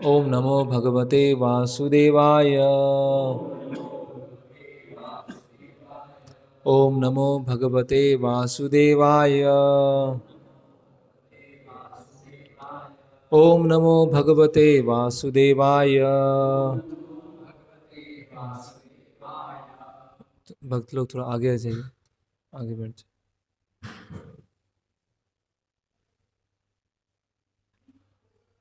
ओम नमो भगवते वासुदेवाय। ओम नमो भगवते वासुदेवाय। ओम नमो भगवते वासुदेवाय। भक्त लोग थोड़ा आगे आ जाइए, आगे बैठ जाइए।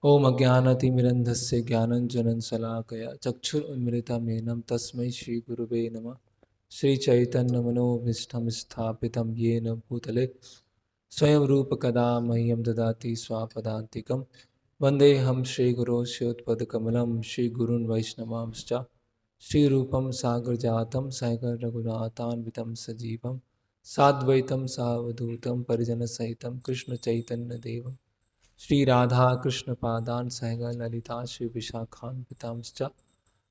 ओम अज्ञानतिमिरन्धस्य ज्ञानञ्जनं शलाकया चक्षुरुन्मिलितं तस्मै श्रीगुरुवे नमः। श्रीचैतन्यमनोभीष्टं स्थापितं येन भूतले स्वयं रूप कदा मह्यं ददाति स्वापदान्तिकं। वन्देऽहं श्रीगुरो श्रीयुतपदकमलं श्रीगुरून् वैष्णवांश्च श्रीरूपं साग्रजातं सहगण रघुनाथान्वितं सजीवं साद्वैतं सावधूतं परिजनसहितं कृष्णचैतन्यदेवं श्री राधा कृष्ण पादान सहगण ललिता श्री विशाखान्वितांश्च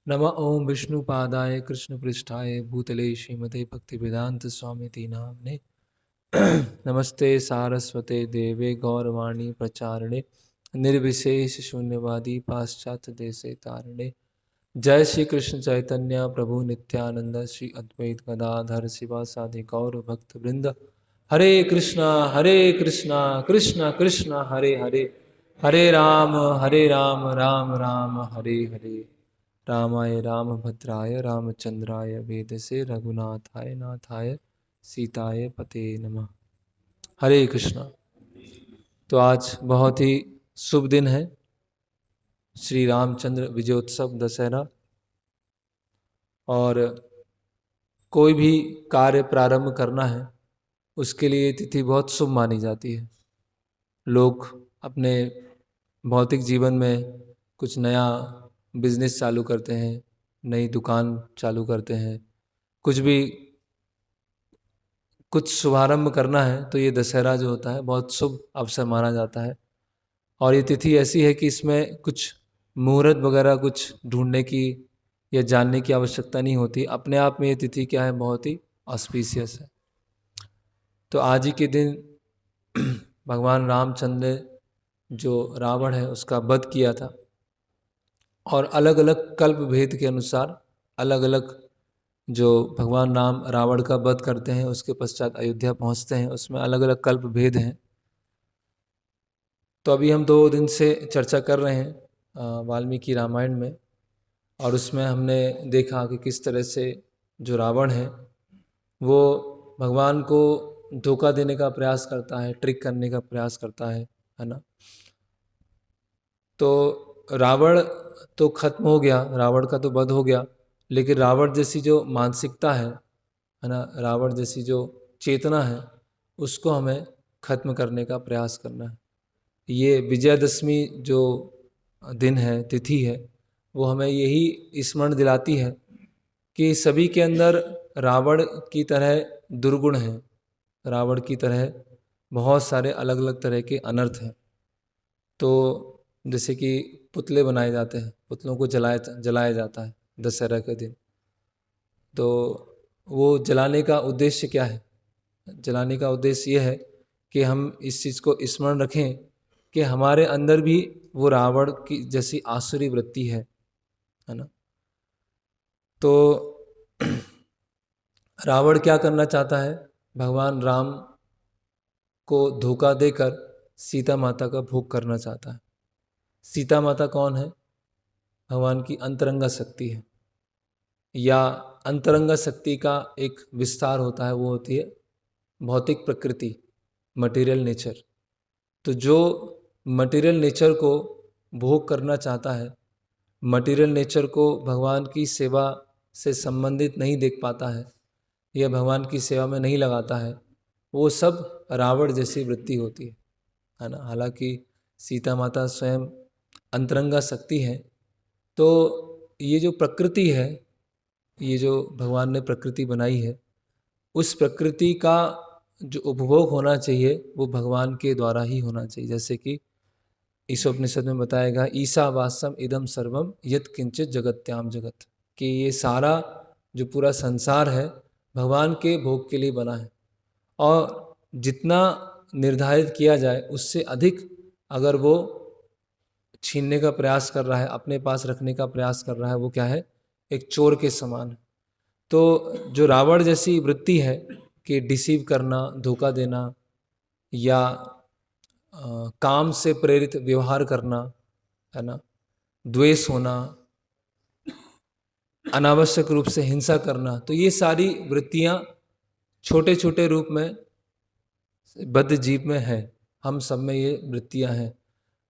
नमः ओं विष्णुपादाय कृष्ण पृष्ठाय भूतले श्रीमते भक्तिवेदांत स्वामी नाम्ने नमस्ते सारस्वते देवे गौरवाणी प्रचारिणे निर्विशेष शून्यवादी पाश्चात्य देशे तारिणे। जय श्री कृष्ण चैतन्य प्रभु नित्यानंद श्री अद्वैत गदाधर शिवासादि गौर भक्त वृंद। हरे कृष्णा कृष्णा कृष्णा हरे हरे। हरे राम राम राम हरे हरे। रामाय रामभद्राय रामचंद्राय वेदसे रघुनाथाय नाथाय सीताय पते नमः। हरे कृष्णा। तो आज बहुत ही शुभ दिन है, श्री रामचंद्र विजयोत्सव दशहरा। और कोई भी कार्य प्रारंभ करना है उसके लिए तिथि बहुत शुभ मानी जाती है। लोग अपने भौतिक जीवन में कुछ नया बिजनेस चालू करते हैं, नई दुकान चालू करते हैं, कुछ शुभारंभ करना है तो ये दशहरा जो होता है बहुत शुभ अवसर माना जाता है। और ये तिथि ऐसी है कि इसमें कुछ मुहूर्त वगैरह कुछ ढूंढने की या जानने की आवश्यकता नहीं होती, अपने आप में ये तिथि क्या है, बहुत ही ऑस्पिशियस है। तो आज ही के दिन भगवान रामचंद्र जो रावण है उसका वध किया था, और अलग अलग कल्प भेद के अनुसार अलग अलग जो भगवान राम रावण का वध करते हैं उसके पश्चात अयोध्या पहुंचते हैं, उसमें अलग अलग कल्प भेद हैं। तो अभी हम 2 दिन से चर्चा कर रहे हैं वाल्मीकि रामायण में, और उसमें हमने देखा कि किस तरह से जो रावण है वो भगवान को धोखा देने का प्रयास करता है, ट्रिक करने का प्रयास करता है ना। तो रावण तो खत्म हो गया, रावण का तो वध हो गया, लेकिन रावण जैसी जो मानसिकता है ना, रावण जैसी जो चेतना है उसको हमें खत्म करने का प्रयास करना है। ये विजयदशमी जो दिन है, तिथि है, वो हमें यही स्मरण दिलाती है कि सभी के अंदर रावण की तरह दुर्गुण हैं, रावण की तरह बहुत सारे अलग अलग तरह के अनर्थ हैं। तो जैसे कि पुतले बनाए जाते हैं, पुतलों को जलाया जाता है दशहरा के दिन। तो वो जलाने का उद्देश्य क्या है? जलाने का उद्देश्य ये है कि हम इस चीज़ को स्मरण रखें कि हमारे अंदर भी वो रावण की जैसी आसुरी वृत्ति है ना। तो रावण क्या करना चाहता है? भगवान राम को धोखा देकर सीता माता का भोग करना चाहता है। सीता माता कौन है? भगवान की अंतरंगा शक्ति है, या अंतरंगा शक्ति का एक विस्तार होता है, वो होती है भौतिक प्रकृति, मटेरियल नेचर। तो जो मटेरियल नेचर को भोग करना चाहता है, मटेरियल नेचर को भगवान की सेवा से संबंधित नहीं देख पाता है या भगवान की सेवा में नहीं लगाता है, वो सब रावण जैसी वृत्ति होती है ना। हालांकि सीता माता स्वयं अंतरंगा शक्ति है। तो ये जो प्रकृति है, ये जो भगवान ने प्रकृति बनाई है, उस प्रकृति का जो उपभोग होना चाहिए वो भगवान के द्वारा ही होना चाहिए। जैसे कि इस उपनिषद में बताएगा, ईशावास्यम इदम सर्वम यत् किंचित जगत्याम जगत, कि ये सारा जो पूरा संसार है भगवान के भोग के लिए बना है। और जितना निर्धारित किया जाए उससे अधिक अगर वो छीनने का प्रयास कर रहा है, अपने पास रखने का प्रयास कर रहा है, वो क्या है, एक चोर के समान है। तो जो रावण जैसी वृत्ति है कि डिसीव करना, धोखा देना या काम से प्रेरित व्यवहार करना, है ना, द्वेष होना, अनावश्यक रूप से हिंसा करना, तो ये सारी वृत्तियां छोटे छोटे रूप में बद्ध जीव में है। हम सब में ये वृत्तियां हैं।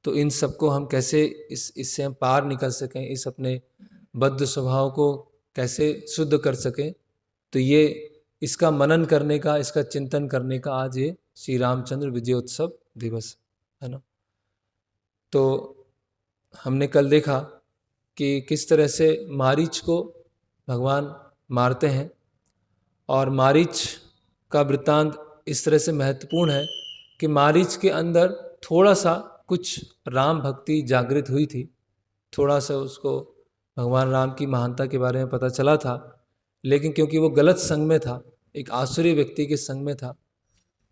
तो इन सबको हम कैसे इससे हम पार निकल सकें, इस अपने बद्ध स्वभाव को कैसे शुद्ध कर सकें, तो ये इसका मनन करने का, इसका चिंतन करने का आज ये श्री रामचंद्र विजयोत्सव दिवस है ना। तो हमने कल देखा कि किस तरह से मारीच को भगवान मारते हैं, और मारीच का वृत्तांत इस तरह से महत्वपूर्ण है कि मारीच के अंदर थोड़ा सा कुछ राम भक्ति जागृत हुई थी, थोड़ा सा उसको भगवान राम की महानता के बारे में पता चला था, लेकिन क्योंकि वो गलत संग में था, एक आसुरी व्यक्ति के संग में था,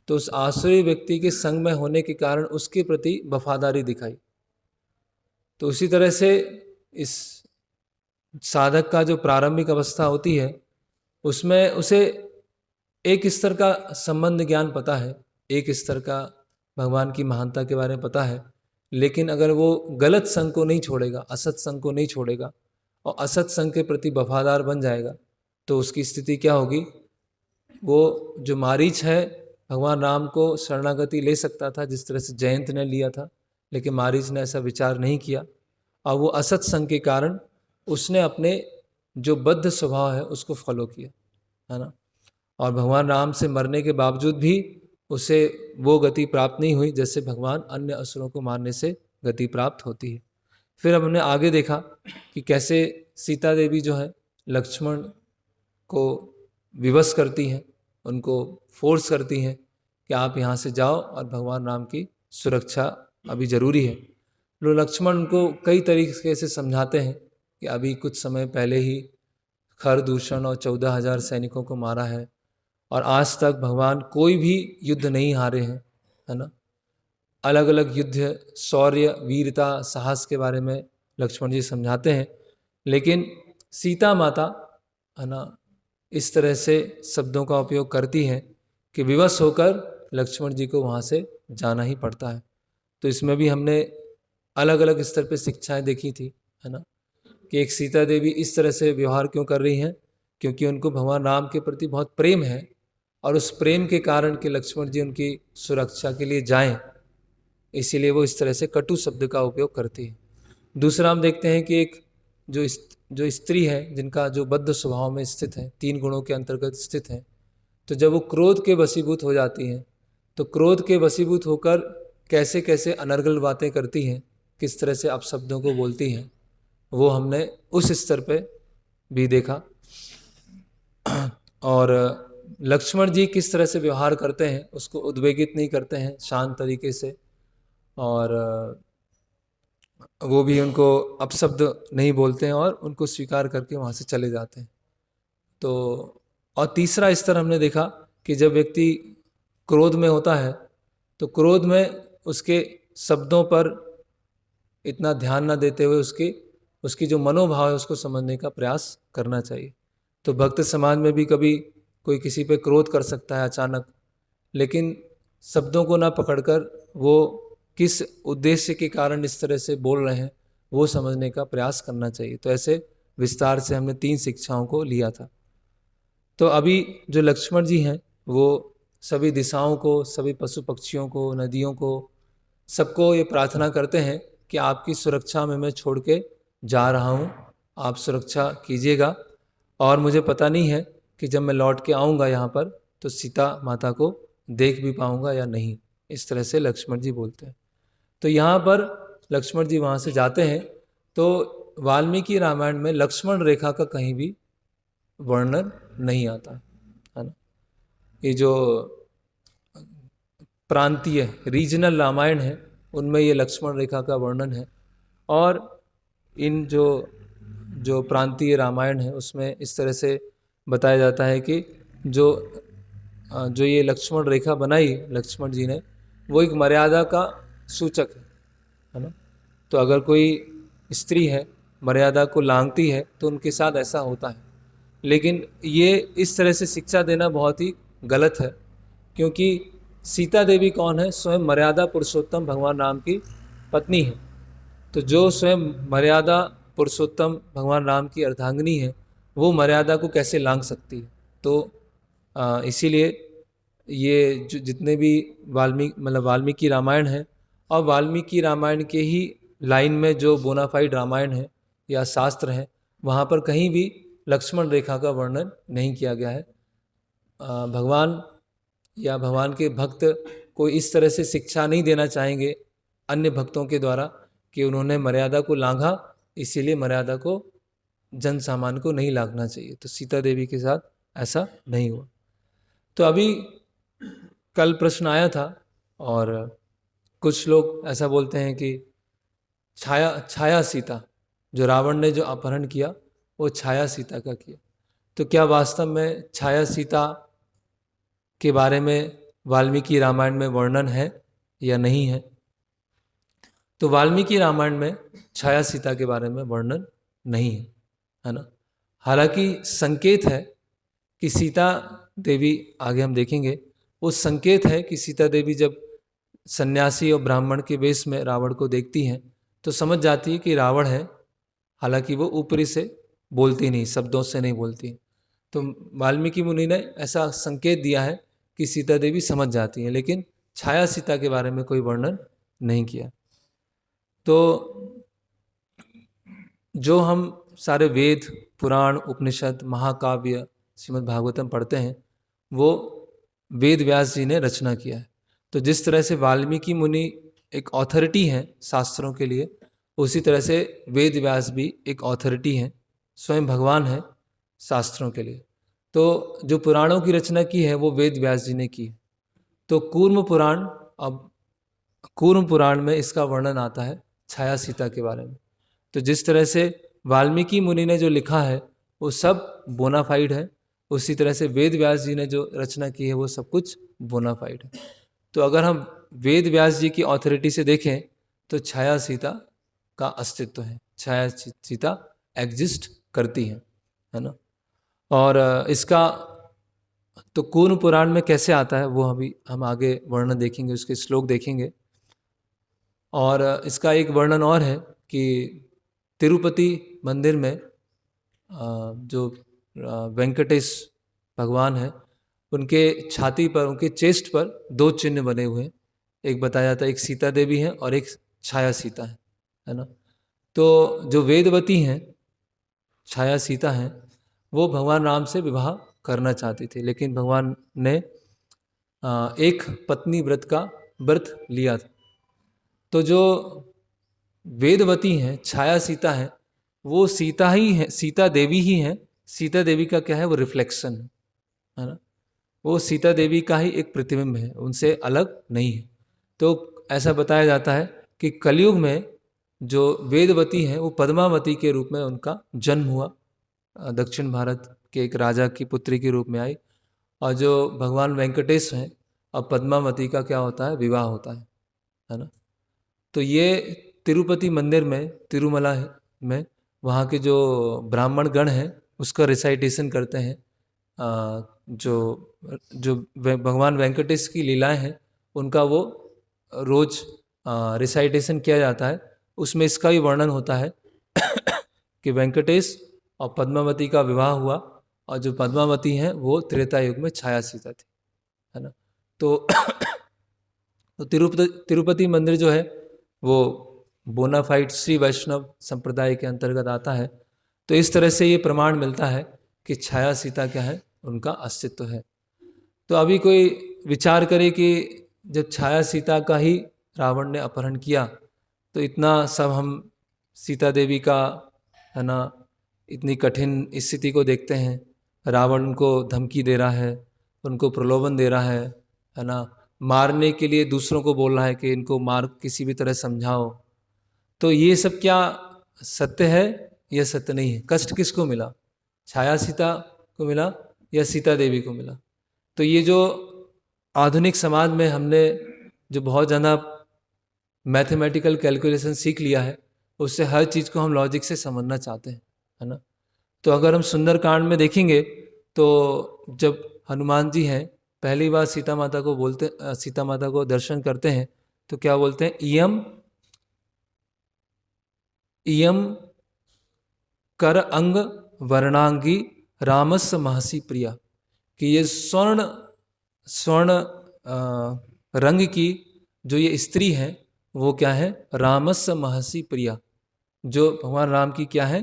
तो उस आसुरी व्यक्ति के संग में होने के कारण उसके प्रति वफादारी दिखाई। तो उसी तरह से इस साधक का जो प्रारंभिक अवस्था होती है, उसमें उसे एक स्तर का संबंध ज्ञान पता है, एक स्तर का भगवान की महानता के बारे में पता है, लेकिन अगर वो गलत संग को नहीं छोड़ेगा, असत संग को नहीं छोड़ेगा और असत संग के प्रति वफादार बन जाएगा, तो उसकी स्थिति क्या होगी। वो जो मारीच है, भगवान राम को शरणागति ले सकता था जिस तरह से जयंत ने लिया था, लेकिन मारीच ने ऐसा विचार नहीं किया, और वो असत संग के कारण उसने अपने जो बद्ध स्वभाव है उसको फॉलो किया, है ना। और भगवान राम से मरने के बावजूद भी उसे वो गति प्राप्त नहीं हुई जैसे भगवान अन्य असुरों को मारने से गति प्राप्त होती है। फिर हमने आगे देखा कि कैसे सीता देवी जो है लक्ष्मण को विवश करती हैं, उनको फोर्स करती हैं कि आप यहाँ से जाओ और भगवान राम की सुरक्षा अभी ज़रूरी है। तो लक्ष्मण उनको कई तरीके से समझाते हैं कि अभी कुछ समय पहले ही खरदूषण और 14,000 सैनिकों को मारा है, और आज तक भगवान कोई भी युद्ध नहीं हारे हैं, है ना। अलग अलग युद्ध, शौर्य, वीरता, साहस के बारे में लक्ष्मण जी समझाते हैं, लेकिन सीता माता, है ना, इस तरह से शब्दों का उपयोग करती हैं कि विवश होकर लक्ष्मण जी को वहाँ से जाना ही पड़ता है। तो इसमें भी हमने अलग अलग स्तर पे शिक्षाएं देखी थी, है ना, कि एक सीता देवी इस तरह से व्यवहार क्यों कर रही हैं, क्योंकि उनको भगवान राम के प्रति बहुत प्रेम है, और उस प्रेम के कारण कि लक्ष्मण जी उनकी सुरक्षा के लिए जाएं, इसीलिए वो इस तरह से कटु शब्द का उपयोग करती है। दूसरा हम देखते हैं कि एक जो स्त्री है, जिनका जो बद्ध स्वभाव में स्थित है, 3 गुणों के अंतर्गत स्थित है, तो जब वो क्रोध के वशीभूत हो जाती हैं, तो क्रोध के वशीभूत होकर कैसे कैसे अनर्गल बातें करती हैं, किस तरह से अपशब्दों को बोलती हैं, वो हमने उस स्तर पे भी देखा। और लक्ष्मण जी किस तरह से व्यवहार करते हैं, उसको उद्वेगित नहीं करते हैं, शांत तरीके से, और वो भी उनको अपशब्द नहीं बोलते हैं और उनको स्वीकार करके वहाँ से चले जाते हैं। तो और तीसरा स्तर हमने देखा कि जब व्यक्ति क्रोध में होता है, तो क्रोध में उसके शब्दों पर इतना ध्यान न देते हुए उसकी जो मनोभाव है उसको समझने का प्रयास करना चाहिए। तो भक्त समाज में भी कभी कोई किसी पे क्रोध कर सकता है अचानक, लेकिन शब्दों को ना पकड़कर वो किस उद्देश्य के कारण इस तरह से बोल रहे हैं वो समझने का प्रयास करना चाहिए। तो ऐसे विस्तार से हमने 3 शिक्षाओं को लिया था। तो अभी जो लक्ष्मण जी हैं वो सभी दिशाओं को, सभी पशु पक्षियों को, नदियों को, सबको ये प्रार्थना करते हैं कि आपकी सुरक्षा में मैं छोड़ के जा रहा हूँ, आप सुरक्षा कीजिएगा, और मुझे पता नहीं है कि जब मैं लौट के आऊँगा यहाँ पर तो सीता माता को देख भी पाऊँगा या नहीं। इस तरह से लक्ष्मण जी बोलते हैं। तो यहाँ पर लक्ष्मण जी वहाँ से जाते हैं, तो वाल्मीकि रामायण में लक्ष्मण रेखा का कहीं भी वर्णन नहीं आता, है ना। ये जो प्रांतीय रीजनल रामायण है उनमें ये लक्ष्मण रेखा का वर्णन है, और इन जो प्रांतीय रामायण है उसमें इस तरह से बताया जाता है कि जो ये लक्ष्मण रेखा बनाई लक्ष्मण जी ने, वो एक मर्यादा का सूचक है ना। तो अगर कोई स्त्री है मर्यादा को लांघती है तो उनके साथ ऐसा होता है। लेकिन ये इस तरह से शिक्षा देना बहुत ही गलत है, क्योंकि सीता देवी कौन है? स्वयं मर्यादा पुरुषोत्तम भगवान राम की पत्नी है। तो जो स्वयं मर्यादा पुरुषोत्तम भगवान राम की अर्धांगिनी है, वो मर्यादा को कैसे लांघ सकती है? तो इसीलिए ये जो जितने भी वाल्मीकि रामायण है, और वाल्मीकि रामायण के ही लाइन में जो बोनाफाइड रामायण है या शास्त्र है, वहाँ पर कहीं भी लक्ष्मण रेखा का वर्णन नहीं किया गया है। भगवान या भगवान के भक्त को इस तरह से शिक्षा नहीं देना चाहेंगे अन्य भक्तों के द्वारा कि उन्होंने मर्यादा को लांघा, इसीलिए मर्यादा को जन सामान्य को नहीं लांघना चाहिए। तो सीता देवी के साथ ऐसा नहीं हुआ। तो अभी कल प्रश्न आया था, और कुछ लोग ऐसा बोलते हैं कि छाया सीता, जो रावण ने जो अपहरण किया वो छाया सीता का किया। तो क्या वास्तव में छाया सीता के बारे में वाल्मीकि रामायण में वर्णन है या नहीं है? तो वाल्मीकि रामायण में छाया सीता के बारे में वर्णन नहीं है ना। हालांकि संकेत है कि सीता देवी, आगे हम देखेंगे, वो संकेत है कि सीता देवी जब सन्यासी और ब्राह्मण के वेश में रावण को देखती हैं तो समझ जाती है कि रावण है। हालांकि वो ऊपरी से बोलती नहीं, शब्दों से नहीं बोलती। तो वाल्मीकि मुनि ने ऐसा संकेत दिया है कि सीता देवी समझ जाती हैं, लेकिन छाया सीता के बारे में कोई वर्णन नहीं किया। तो जो हम सारे वेद, पुराण, उपनिषद, महाकाव्य, श्रीमद् भागवतम पढ़ते हैं, वो वेद व्यास जी ने रचना किया है। तो जिस तरह से वाल्मीकि मुनि एक ऑथोरिटी हैं शास्त्रों के लिए, उसी तरह से वेद व्यास भी एक ऑथोरिटी हैं, स्वयं भगवान है शास्त्रों के लिए। तो जो पुराणों की रचना की है वो वेद व्यास जी ने की है। तो कूर्म पुराण में इसका वर्णन आता है छाया सीता के बारे में। तो जिस तरह से वाल्मीकि मुनि ने जो लिखा है वो सब बोनाफाइड है, उसी तरह से वेद व्यास जी ने जो रचना की है वो सब कुछ बोनाफाइड है। तो अगर हम वेद व्यास जी की ऑथोरिटी से देखें तो छाया सीता का अस्तित्व है, छाया सीता एग्जिस्ट करती है ना। और इसका तो कूर्म पुराण में कैसे आता है वो अभी हम आगे वर्णन देखेंगे, उसके श्लोक देखेंगे। और इसका एक वर्णन और है कि तिरुपति मंदिर में जो वेंकटेश भगवान है, उनके छाती पर, उनके चेस्ट पर 2 चिन्ह बने हुए हैं। एक बताया जाता है एक सीता देवी है और एक छाया सीता है ना। तो जो वेदवती हैं, छाया सीता हैं, वो भगवान राम से विवाह करना चाहती थी, लेकिन भगवान ने एक पत्नी व्रत का व्रत लिया था। तो जो वेदवती हैं, छाया सीता हैं, वो सीता ही है, सीता देवी ही हैं। सीता देवी का क्या है? वो रिफ्लेक्शन है ना। वो सीता देवी का ही एक प्रतिबिंब है, उनसे अलग नहीं है। तो ऐसा बताया जाता है कि कलयुग में जो वेदवती हैं वो पद्मावती के रूप में उनका जन्म हुआ, दक्षिण भारत के एक राजा की पुत्री के रूप में आई। और जो भगवान वेंकटेश हैं और पद्मावती का क्या होता है? विवाह होता है ना। तो ये तिरुपति मंदिर में, तिरुमला में, वहाँ के जो ब्राह्मण गण हैं उसका रिसाइटेशन करते हैं। जो जो भगवान वेंकटेश की लीलाएं हैं उनका वो रोज रिसाइटेशन किया जाता है। उसमें इसका भी वर्णन होता है कि वेंकटेश और पद्मावती का विवाह हुआ, और जो पद्मावती हैं वो त्रेता युग में छाया सीता थी, है ना। तो तिरुपति मंदिर जो है वो बोनाफाइड श्री वैष्णव संप्रदाय के अंतर्गत आता है। तो इस तरह से ये प्रमाण मिलता है कि छाया सीता क्या है? उनका अस्तित्व है। तो अभी कोई विचार करे कि जब छाया सीता का ही रावण ने अपहरण किया, तो इतना सब हम सीता देवी का, है ना, इतनी कठिन स्थिति को देखते हैं। रावण उनको धमकी दे रहा है, उनको प्रलोभन दे रहा है ना, मारने के लिए दूसरों को बोल रहा है कि इनको मार, किसी भी तरह समझाओ। तो ये सब क्या सत्य है? यह सत्य नहीं है। कष्ट किसको मिला? छाया सीता को मिला या सीता देवी को मिला? तो ये जो आधुनिक समाज में हमने जो बहुत ज़्यादा मैथमेटिकल कैलकुलेशन सीख लिया है, उससे हर चीज़ को हम लॉजिक से समझना चाहते हैं, है ना। तो अगर हम सुंदरकांड में देखेंगे तो जब हनुमान जी हैं, पहली बार सीता माता को बोलते, सीता माता को दर्शन करते हैं तो क्या बोलते हैं, इयम इयम कर अंग वर्णांगी रामस्य महसी प्रिया, कि ये स्वर्ण स्वर्ण रंग की जो ये स्त्री है वो क्या है, रामस्य महसी प्रिया, जो भगवान राम की क्या है,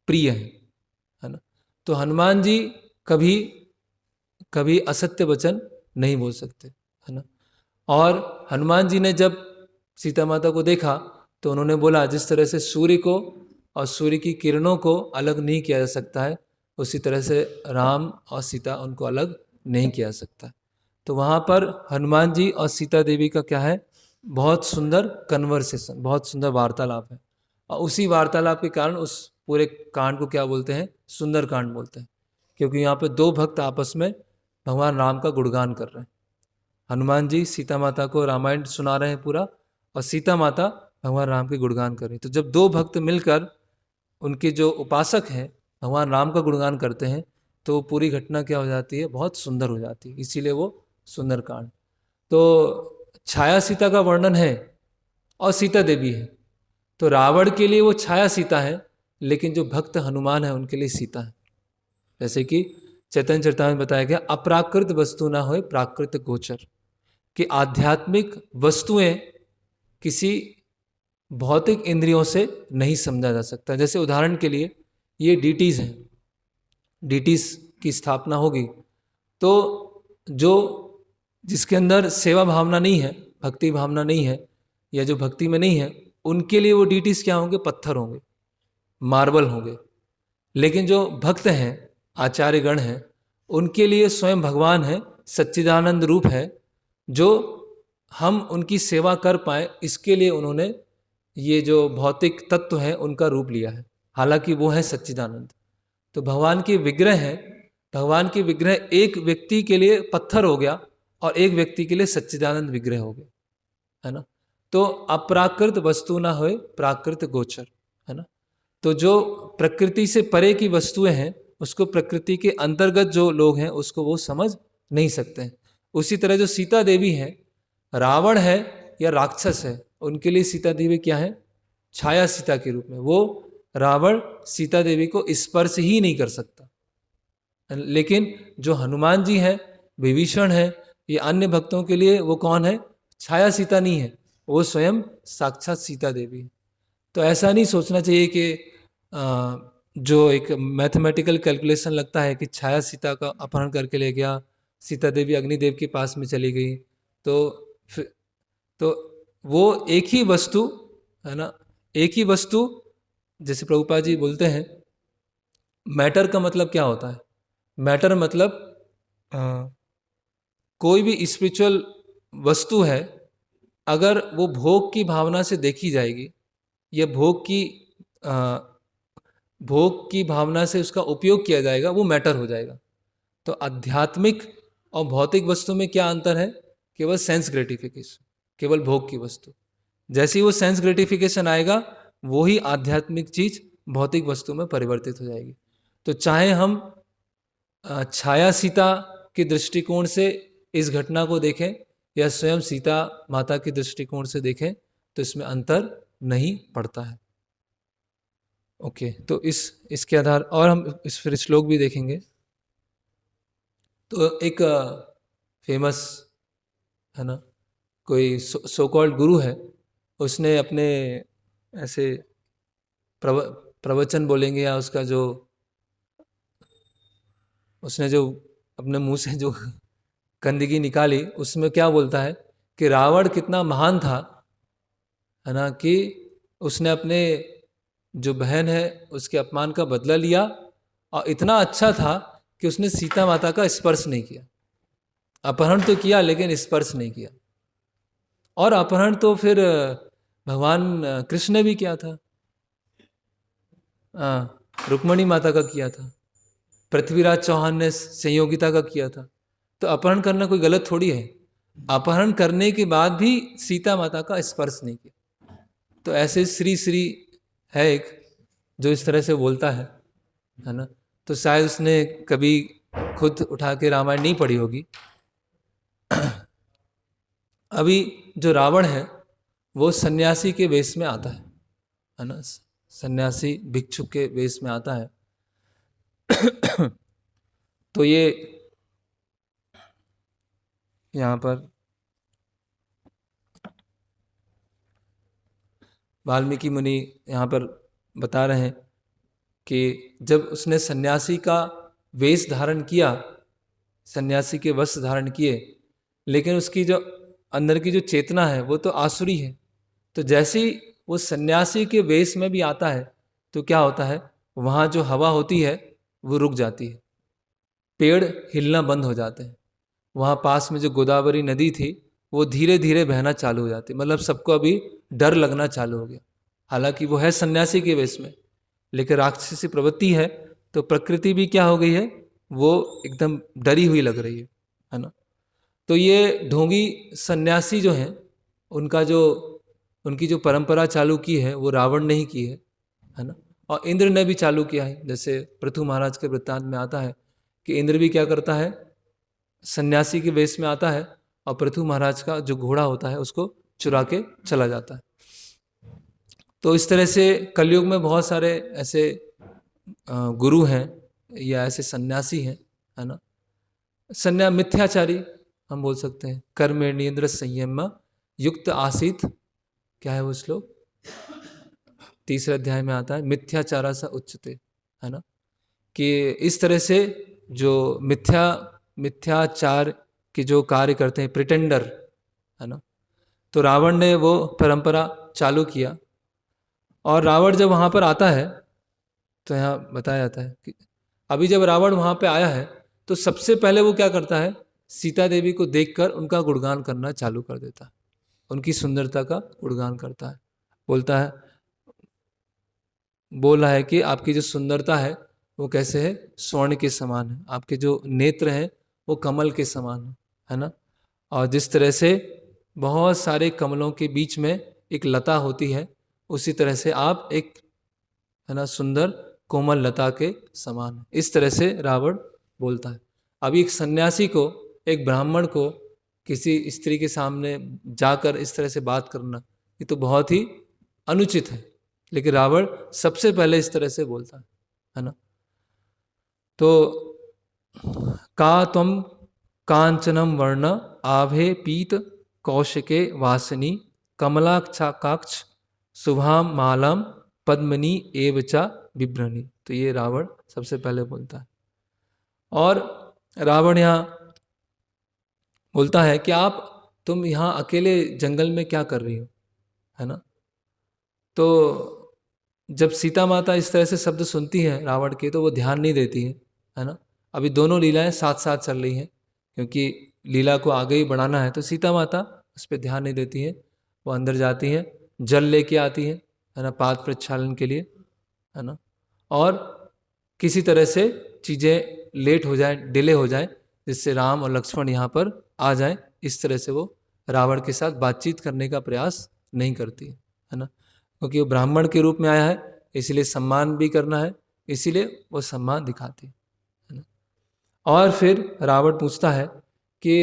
प्रिय है ना। तो हनुमान जी कभी कभी असत्य वचन नहीं बोल सकते, है ना। और हनुमान जी ने जब सीता माता को देखा तो उन्होंने बोला, जिस तरह से सूर्य को और सूर्य की किरणों को अलग नहीं किया जा सकता है, उसी तरह से राम और सीता उनको अलग नहीं किया जा सकता। तो वहाँ पर हनुमान जी और सीता देवी का क्या है, बहुत सुंदर कन्वर्सेशन, बहुत सुंदर वार्तालाप है। और उसी वार्तालाप के कारण उस पूरे कांड को क्या बोलते हैं, सुंदर कांड बोलते हैं, क्योंकि यहाँ पे दो भक्त आपस में भगवान राम का गुणगान कर रहे हैं। हनुमान जी सीता माता को रामायण सुना रहे हैं पूरा, और सीता माता भगवान राम के गुणगान कर रही हैं। तो जब दो भक्त मिलकर उनके जो उपासक हैं भगवान राम का गुणगान करते हैं तो वो पूरी घटना क्या हो जाती है, बहुत सुंदर हो जाती है, इसीलिए वो सुंदरकांड। तो छाया सीता का वर्णन है और सीता देवी है। तो रावण के लिए वो छाया सीता है, लेकिन जो भक्त हनुमान है उनके लिए सीता है। जैसे कि चैतन्य चरितामृत में बताया गया, अप्राकृत वस्तु ना होए प्राकृत गोचर, कि आध्यात्मिक वस्तुएं किसी भौतिक इंद्रियों से नहीं समझा जा सकता। जैसे उदाहरण के लिए ये डीटीज हैं, डीटीज की स्थापना होगी तो जो जिसके अंदर सेवा भावना नहीं है, भक्ति भावना नहीं है, या जो भक्ति में नहीं है, उनके लिए वो डीटीज क्या होंगे, पत्थर होंगे, मार्बल होंगे। लेकिन जो भक्त हैं, आचार्यगण हैं, उनके लिए स्वयं भगवान है, सच्चिदानंद रूप है, जो हम उनकी सेवा कर पाए इसके लिए उन्होंने ये जो भौतिक तत्व है उनका रूप लिया है, हालांकि वो है सच्चिदानंद। तो भगवान के विग्रह है, भगवान के विग्रह एक व्यक्ति के लिए पत्थर हो गया और एक व्यक्ति के लिए सच्चिदानंद विग्रह हो गया, है ना। तो अप्राकृत वस्तु ना होए प्राकृत गोचर, है ना। तो जो प्रकृति से परे की वस्तुएं हैं उसको प्रकृति के अंतर्गत जो लोग हैं उसको वो समझ नहीं सकते हैं। उसी तरह जो सीता देवी है, रावण है या राक्षस है, उनके लिए सीता देवी क्या है, छाया सीता के रूप में। वो रावण सीता देवी को स्पर्श ही नहीं कर सकता। लेकिन जो हनुमान जी हैं, विभीषण है, ये अन्य भक्तों के लिए वो कौन है, छाया सीता नहीं है, वो स्वयं साक्षात सीता देवी है। तो ऐसा नहीं सोचना चाहिए कि जो एक मैथमेटिकल कैलकुलेशन लगता है कि छाया सीता का अपहरण करके ले गया, सीता देवी अग्निदेव के पास में चली गई, तो वो एक ही वस्तु है ना, एक ही वस्तु। जैसे प्रभुपाद जी बोलते हैं, मैटर का मतलब क्या होता है, मैटर मतलब कोई भी स्पिरिचुअल वस्तु है, अगर वो भोग की भावना से देखी जाएगी या भोग की भावना से उसका उपयोग किया जाएगा, वो मैटर हो जाएगा। तो आध्यात्मिक और भौतिक वस्तु में क्या अंतर है, केवल सेंस ग्रेटिफिकेशन, केवल भोग की वस्तु। जैसे ही वो सेंस ग्रेटिफिकेशन आएगा, वो ही आध्यात्मिक चीज भौतिक वस्तु में परिवर्तित हो जाएगी। तो चाहे हम छाया सीता के दृष्टिकोण से इस घटना को देखें या स्वयं सीता माता के दृष्टिकोण से देखें, तो इसमें अंतर नहीं पड़ता है। ओके, तो इसके आधार और हम इस फिर श्लोक भी देखेंगे। तो एक फेमस है ना, कोई सो कॉल्ड गुरु है, उसने अपने ऐसे प्रवचन बोलेंगे या उसका जो उसने जो अपने मुंह से जो गंदगी निकाली, उसमें क्या बोलता है कि रावण कितना महान था, है ना, कि उसने अपने जो बहन है उसके अपमान का बदला लिया, और इतना अच्छा था कि उसने सीता माता का स्पर्श नहीं किया। अपहरण तो किया लेकिन स्पर्श नहीं किया। और अपहरण तो फिर भगवान कृष्ण ने भी किया था, रुक्मणी माता का किया था, पृथ्वीराज चौहान ने संयोगिता का किया था। तो अपहरण करना कोई गलत थोड़ी है। अपहरण करने के बाद भी सीता माता का स्पर्श नहीं किया। तो ऐसे श्री श्री है एक जो इस तरह से बोलता है ना। तो शायद उसने कभी खुद उठा के रामायण नहीं पढ़ी होगी। अभी जो रावण है वो सन्यासी के वेश में आता है ना, सन्यासी भिक्षु के वेश में आता है। तो ये यहाँ पर वाल्मीकि मुनि यहाँ पर बता रहे हैं कि जब उसने सन्यासी का वेश धारण किया, सन्यासी के वस्त्र धारण किए, लेकिन उसकी जो अंदर की जो चेतना है वो तो आसुरी है। तो जैसे ही वो सन्यासी के वेश में भी आता है तो क्या होता है, वहाँ जो हवा होती है वो रुक जाती है, पेड़ हिलना बंद हो जाते हैं। वहाँ पास में जो गोदावरी नदी थी वो धीरे धीरे बहना चालू हो जाती, मतलब सबको अभी डर लगना चालू हो गया। हालांकि वो है सन्यासी के वेश में, लेकिन राक्षसी प्रवृत्ति है तो प्रकृति भी क्या हो गई है, वो एकदम डरी हुई लग रही है ना। तो ये ढोंगी सन्यासी जो हैं उनका जो उनकी जो परंपरा चालू की है वो रावण ने ही की है ना। और इंद्र ने भी चालू किया है। जैसे पृथु महाराज के वृत्तांत में आता है कि इंद्र भी क्या करता है, सन्यासी के वेश में आता है और पृथु महाराज का जो घोड़ा होता है उसको चुरा के चला जाता है। तो इस तरह से कलयुग में बहुत सारे ऐसे गुरु हैं या ऐसे सन्यासी हैं, है ना। मिथ्याचारी हम बोल सकते हैं। कर्मेण्येन्द्र संयम युक्त आसीत, क्या है वो श्लोक, 3 अध्याय में आता है, मिथ्याचारा सा उच्चते, है ना। कि इस तरह से जो मिथ्याचार के जो कार्य करते हैं, प्रिटेंडर, है ना। तो रावण ने वो परंपरा चालू किया। और रावण जब वहाँ पर आता है तो यहाँ बताया जाता है कि अभी जब रावण वहाँ पे आया है तो सबसे पहले वो क्या करता है, सीता देवी को देखकर उनका गुणगान करना चालू कर देता है, उनकी सुंदरता का गुणगान करता है। बोलता है, बोल रहा है कि आपकी जो सुंदरता है वो कैसे है, स्वर्ण के समान है, आपके जो नेत्र हैं वो कमल के समान है ना। और जिस तरह से बहुत सारे कमलों के बीच में एक लता होती है, उसी तरह से आप एक, है ना, सुंदर कोमल लता के समान। इस तरह से रावण बोलता है। अभी एक सन्यासी को, एक ब्राह्मण को किसी स्त्री के सामने जाकर इस तरह से बात करना ये तो बहुत ही अनुचित है, लेकिन रावण सबसे पहले इस तरह से बोलता है ना। तो का त्वं कांचनम वर्ण आभे पीत कौशिके वासिनी कमलाक्षाकाक्ष शुभाम मालाम पद्मनी एवचा बिभ्रणी। तो ये रावण सबसे पहले बोलता है। और रावण यहाँ बोलता है कि तुम यहाँ अकेले जंगल में क्या कर रही हो, है ना। तो जब सीता माता इस तरह से शब्द सुनती है रावण के तो वो ध्यान नहीं देती है ना। अभी दोनों लीलाएं साथ साथ चल रही हैं, क्योंकि लीला को आगे ही बढ़ाना है। तो सीता माता उस पर ध्यान नहीं देती है, वो अंदर जाती है, जल लेके आती है ना, पाद प्रक्षालन के लिए, है ना। और किसी तरह से चीज़ें लेट हो जाए, डिले हो जाए, जिससे राम और लक्ष्मण यहाँ पर आ जाए। इस तरह से वो रावण के साथ बातचीत करने का प्रयास नहीं करती है ना, क्योंकि वो ब्राह्मण के रूप में आया है, इसीलिए सम्मान भी करना है, इसीलिए वो सम्मान दिखाती है ना। और फिर रावण पूछता है कि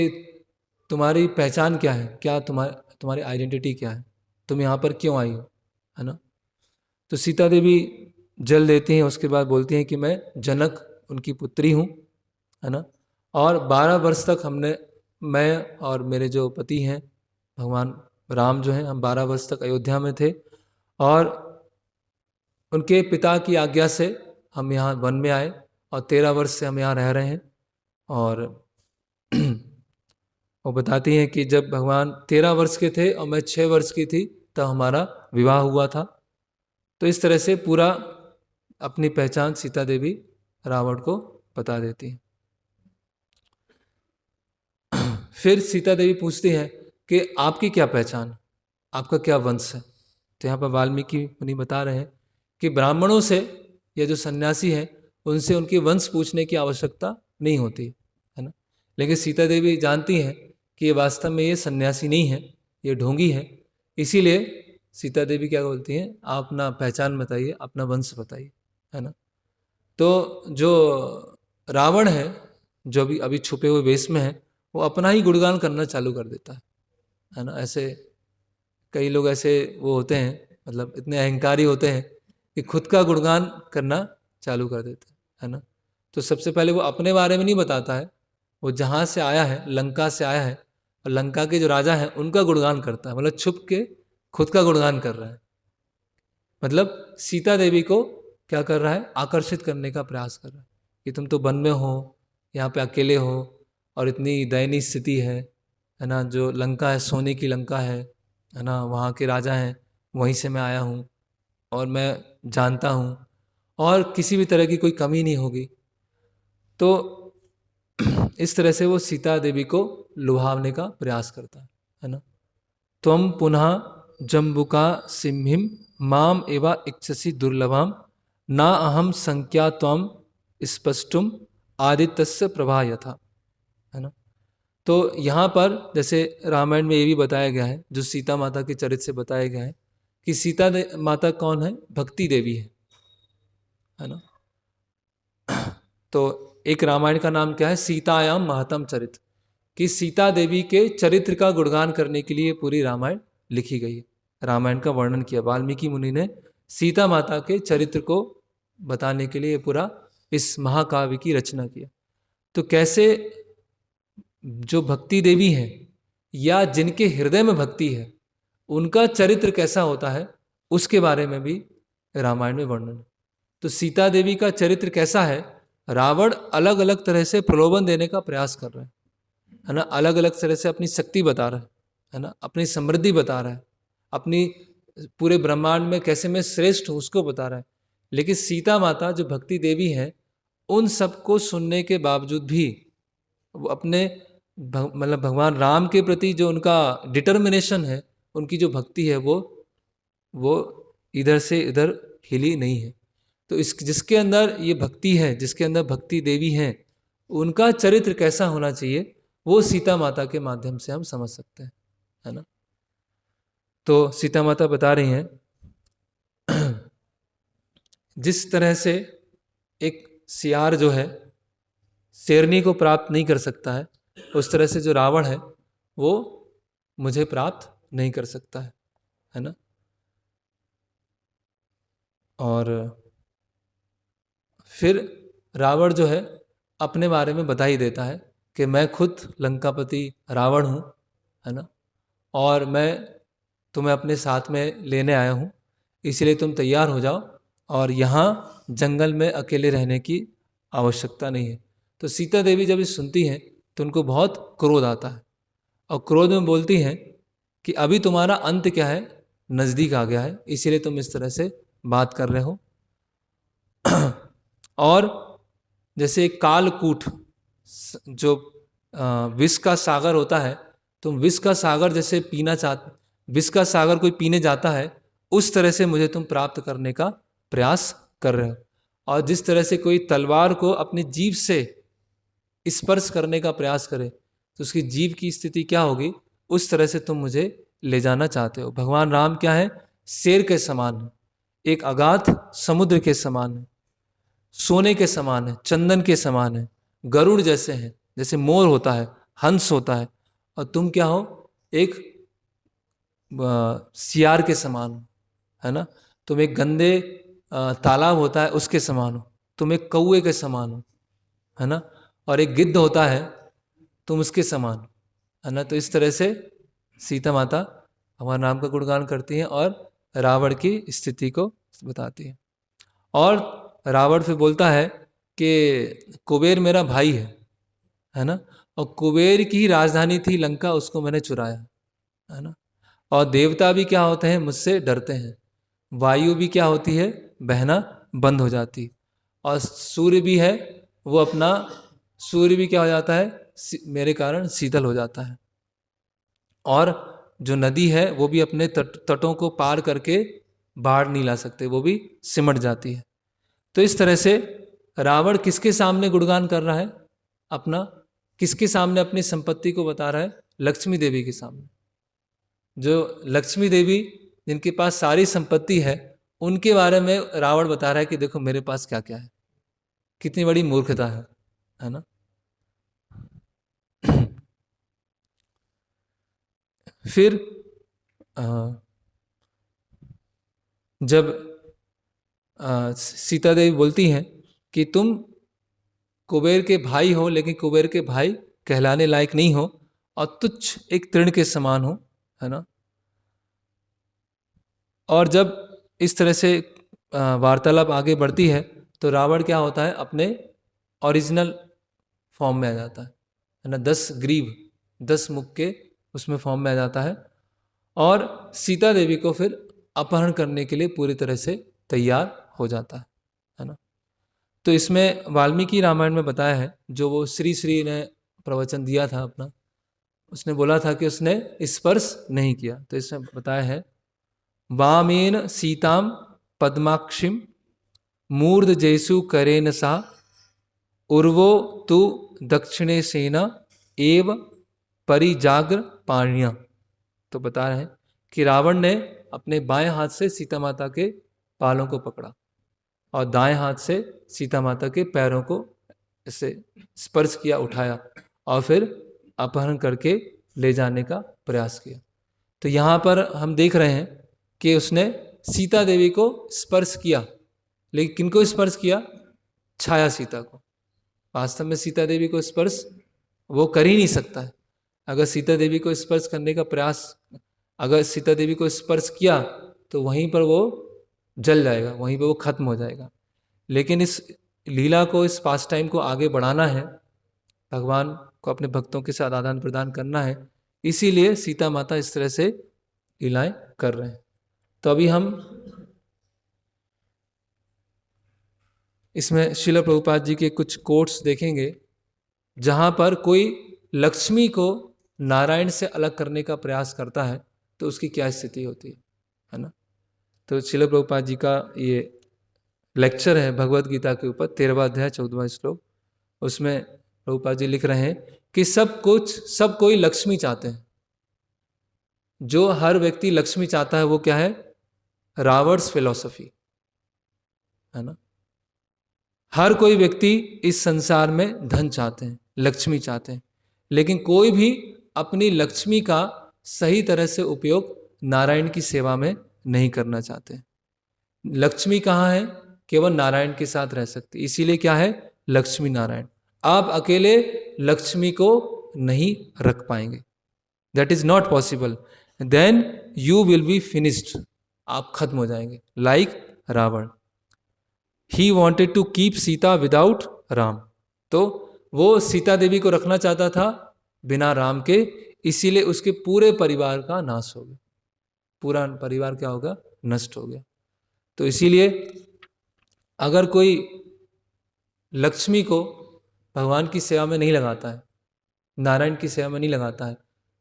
तुम्हारी पहचान क्या है, क्या तुम्हारी आइडेंटिटी क्या है, तुम यहाँ पर क्यों आई हो, है ना। तो सीता देवी जल देती हैं, उसके बाद बोलती हैं कि मैं जनक उनकी पुत्री हूँ, है ना। और 12 वर्ष तक मैं और मेरे जो पति हैं भगवान राम जो हैं, हम 12 वर्ष तक अयोध्या में थे। और उनके पिता की आज्ञा से हम यहाँ वन में आए और 13 वर्ष से हम यहाँ रह रहे हैं। और वो बताती हैं कि जब भगवान 13 वर्ष के थे और मैं 6 वर्ष की थी तब हमारा विवाह हुआ था। तो इस तरह से पूरा अपनी पहचान सीता देवी रावण को बता देती हैं। फिर सीता देवी पूछती हैं कि आपकी क्या पहचान, आपका क्या वंश है। तो यहाँ पर वाल्मीकि मुनि बता रहे हैं कि ब्राह्मणों से या जो सन्यासी हैं उनसे उनकी वंश पूछने की आवश्यकता नहीं होती है ना। लेकिन सीता देवी जानती हैं कि ये वास्तव में ये सन्यासी नहीं है, ये ढोंगी है। इसीलिए सीता देवी क्या बोलती हैं, आप अपना पहचान बताइए, अपना वंश बताइए, है ना। तो जो रावण है, जो अभी अभी छुपे हुए वेश में है, वो अपना ही गुणगान करना चालू कर देता है ना। ऐसे कई लोग ऐसे वो होते हैं, मतलब इतने अहंकारी होते हैं कि खुद का गुणगान करना चालू कर देते हैं, है ना। तो सबसे पहले वो अपने बारे में नहीं बताता है, वो जहाँ से आया है, लंका से आया है, और लंका के जो राजा हैं उनका गुणगान करता है, मतलब छुप के खुद का गुणगान कर रहा है। मतलब सीता देवी को क्या कर रहा है, आकर्षित करने का प्रयास कर रहा है कि तुम तो वन में हो, यहाँ पे अकेले हो, और इतनी दयनीय स्थिति है ना। जो लंका है सोने की लंका है ना, वहाँ के राजा हैं, वहीं से मैं आया हूँ, और मैं जानता हूँ, और किसी भी तरह की कोई कमी नहीं होगी। तो इस तरह से वो सीता देवी को लुभावने का प्रयास करता है ना। त्वम पुनः जम्बुका सिंहिम माम एवा इच्छसि दुर्लभम ना अहम संख्या त्वम स्पष्टुम आदित्यस्य प्रभा यथा, है ना। तो यहाँ पर जैसे रामायण में ये भी बताया गया है, जो सीता माता के चरित्र से बताया गया है, कि माता कौन है, भक्ति देवी है ना। तो एक रामायण का नाम क्या है, सीतायाम महतम चरित्र, कि सीता देवी के चरित्र का गुणगान करने के लिए पूरी रामायण लिखी गई है। रामायण का वर्णन किया वाल्मीकि मुनि ने, सीता माता के चरित्र को बताने के लिए पूरा इस महाकाव्य की रचना किया। तो कैसे जो भक्ति देवी हैं, या जिनके हृदय में भक्ति है, उनका चरित्र कैसा होता है, उसके बारे में भी रामायण में वर्णन है। तो सीता देवी का चरित्र कैसा है, रावण अलग अलग तरह से प्रलोभन देने का प्रयास कर रहा है ना। अलग अलग तरह से अपनी शक्ति बता रहा है ना, अपनी समृद्धि बता रहा है, अपनी पूरे ब्रह्मांड में कैसे मैं श्रेष्ठ हूँ उसको बता रहा है। लेकिन सीता माता जो भक्ति देवी है, उन सबको सुनने के बावजूद भी वो अपने मतलब भगवान राम के प्रति जो उनका डिटर्मिनेशन है, उनकी जो भक्ति है, वो इधर से इधर हिली नहीं है। तो इस जिसके अंदर ये भक्ति है, जिसके अंदर भक्ति देवी हैं, उनका चरित्र कैसा होना चाहिए, वो सीता माता के माध्यम से हम समझ सकते हैं, है ना। तो सीता माता बता रही हैं जिस तरह से एक सियार जो है शेरनी को प्राप्त नहीं कर सकता है, उस तरह से जो रावण है वो मुझे प्राप्त नहीं कर सकता है ना। और फिर रावण जो है अपने बारे में बता ही देता है कि मैं खुद लंकापति रावण हूँ, है ना, और मैं तुम्हें अपने साथ में लेने आया हूँ, इसलिए तुम तैयार हो जाओ, और यहाँ जंगल में अकेले रहने की आवश्यकता नहीं है। तो सीता देवी जब ये सुनती हैं तो उनको बहुत क्रोध आता है, और क्रोध में बोलती हैं कि अभी तुम्हारा अंत क्या है, नज़दीक आ गया है, इसीलिए तुम इस तरह से बात कर रहे हो। और जैसे कालकूट जो विष का सागर होता है, तुम विष का सागर जैसे पीना चाहते, विष का सागर कोई पीने जाता है, उस तरह से मुझे तुम प्राप्त करने का प्रयास कर रहे हो। और जिस तरह से कोई तलवार को अपनी जीभ से स्पर्श करने का प्रयास करे तो उसकी जीभ की स्थिति क्या होगी, उस तरह से तुम मुझे ले जाना चाहते हो। भगवान राम क्या है, शेर के समान है, एक अगाध समुद्र के समान है, सोने के समान है, चंदन के समान है, गरुड़ जैसे हैं, जैसे मोर होता है, हंस होता है, और तुम क्या हो, एक सियार के समान हो, है ना। तुम एक गंदे तालाब होता है उसके समान हो, तुम एक कौए के समान हो, है ना, और एक गिद्ध होता है, तुम उसके समान हो, है ना। तो इस तरह से सीता माता भगवान राम का गुणगान करती हैं और रावण की स्थिति को बताती हैं। और रावण फिर बोलता है कि कुबेर मेरा भाई है ना, और कुबेर की राजधानी थी लंका, उसको मैंने चुराया, है ना। और देवता भी क्या होते हैं, मुझसे डरते हैं, वायु भी क्या होती है, बहना बंद हो जाती, और सूर्य भी है, वो अपना सूर्य भी क्या हो जाता है, मेरे कारण शीतल हो जाता है, और जो नदी है वो भी अपने तटों को पार करके बाढ़ नहीं ला सकते, वो भी सिमट जाती है। तो इस तरह से रावण किसके सामने गुणगान कर रहा है अपना, किसके सामने अपनी संपत्ति को बता रहा है, लक्ष्मी देवी के सामने। जो लक्ष्मी देवी जिनके पास सारी संपत्ति है, उनके बारे में रावण बता रहा है कि देखो मेरे पास क्या क्या है। कितनी बड़ी मूर्खता है ना। फिर जब सीता देवी बोलती हैं कि तुम कुबेर के भाई हो, लेकिन कुबेर के भाई कहलाने लायक नहीं हो और तुच्छ एक तृण के समान हो, है ना। और जब इस तरह से वार्तालाप आगे बढ़ती है तो रावण क्या होता है, अपने ओरिजिनल फॉर्म में आ जाता है ना। 10 ग्रीव, 10 मुख के उसमें फॉर्म में आ जाता है और सीता देवी को फिर अपहरण करने के लिए पूरी तरह से तैयार हो जाता है ना। तो इसमें वाल्मीकि रामायण में बताया है, जो वो श्री श्री ने प्रवचन दिया था अपना, उसने बोला था कि उसने स्पर्श नहीं किया। तो इसमें बताया है, वामेन सीताम पद्माक्षिम मूर्ध जैसु करेन सा उर्वो तु दक्षिणे सेना एव परिजाग्र पाण्या। तो बता रहे हैं कि रावण ने अपने बाएं हाथ से सीता माता के बालों को पकड़ा और दाएं हाथ से सीता माता के पैरों को ऐसे स्पर्श किया, उठाया और फिर अपहरण करके ले जाने का प्रयास किया। तो यहाँ पर हम देख रहे हैं कि उसने सीता देवी को स्पर्श किया, लेकिन किनको स्पर्श किया? छाया सीता को। वास्तव में सीता देवी को स्पर्श वो कर ही नहीं सकता है। अगर सीता देवी को स्पर्श करने का प्रयास, अगर सीता देवी को स्पर्श किया तो वहीं पर वो जल जाएगा, वहीं पर वो खत्म हो जाएगा। लेकिन इस लीला को, इस पास टाइम को आगे बढ़ाना है, भगवान को अपने भक्तों के साथ आदान प्रदान करना है, इसीलिए सीता माता इस तरह से लीलाएं कर रहे हैं। तो अभी हम इसमें श्रील प्रभुपाद जी के कुछ कोट्स देखेंगे, जहाँ पर कोई लक्ष्मी को नारायण से अलग करने का प्रयास करता है तो उसकी क्या स्थिति होती है ना। तो श्रील प्रभुपाद जी का ये लेक्चर है भगवत गीता के ऊपर, 13वां अध्याय 14वां श्लोक। उसमें प्रभुपाद जी लिख रहे हैं कि सब कोई लक्ष्मी चाहते हैं। जो हर व्यक्ति लक्ष्मी चाहता है वो क्या है? रावर्स फिलॉसफी, है ना। हर कोई व्यक्ति इस संसार में धन चाहते हैं, लक्ष्मी चाहते हैं, लेकिन कोई भी अपनी लक्ष्मी का सही तरह से उपयोग नारायण की सेवा में नहीं करना चाहते। लक्ष्मी कहाँ है? केवल नारायण के साथ रह सकती, इसीलिए क्या है? लक्ष्मी नारायण। आप अकेले लक्ष्मी को नहीं रख पाएंगे, that is not possible. Then you will be finished, आप खत्म हो जाएंगे, like Ravan. He wanted to keep Sita without Ram. तो वो सीता देवी को रखना चाहता था बिना राम के, इसीलिए उसके पूरे परिवार का नाश हो गया। पूरा परिवार क्या होगा? नष्ट हो गया। तो इसीलिए अगर कोई लक्ष्मी को भगवान की सेवा में नहीं लगाता है, नारायण की सेवा में नहीं लगाता है,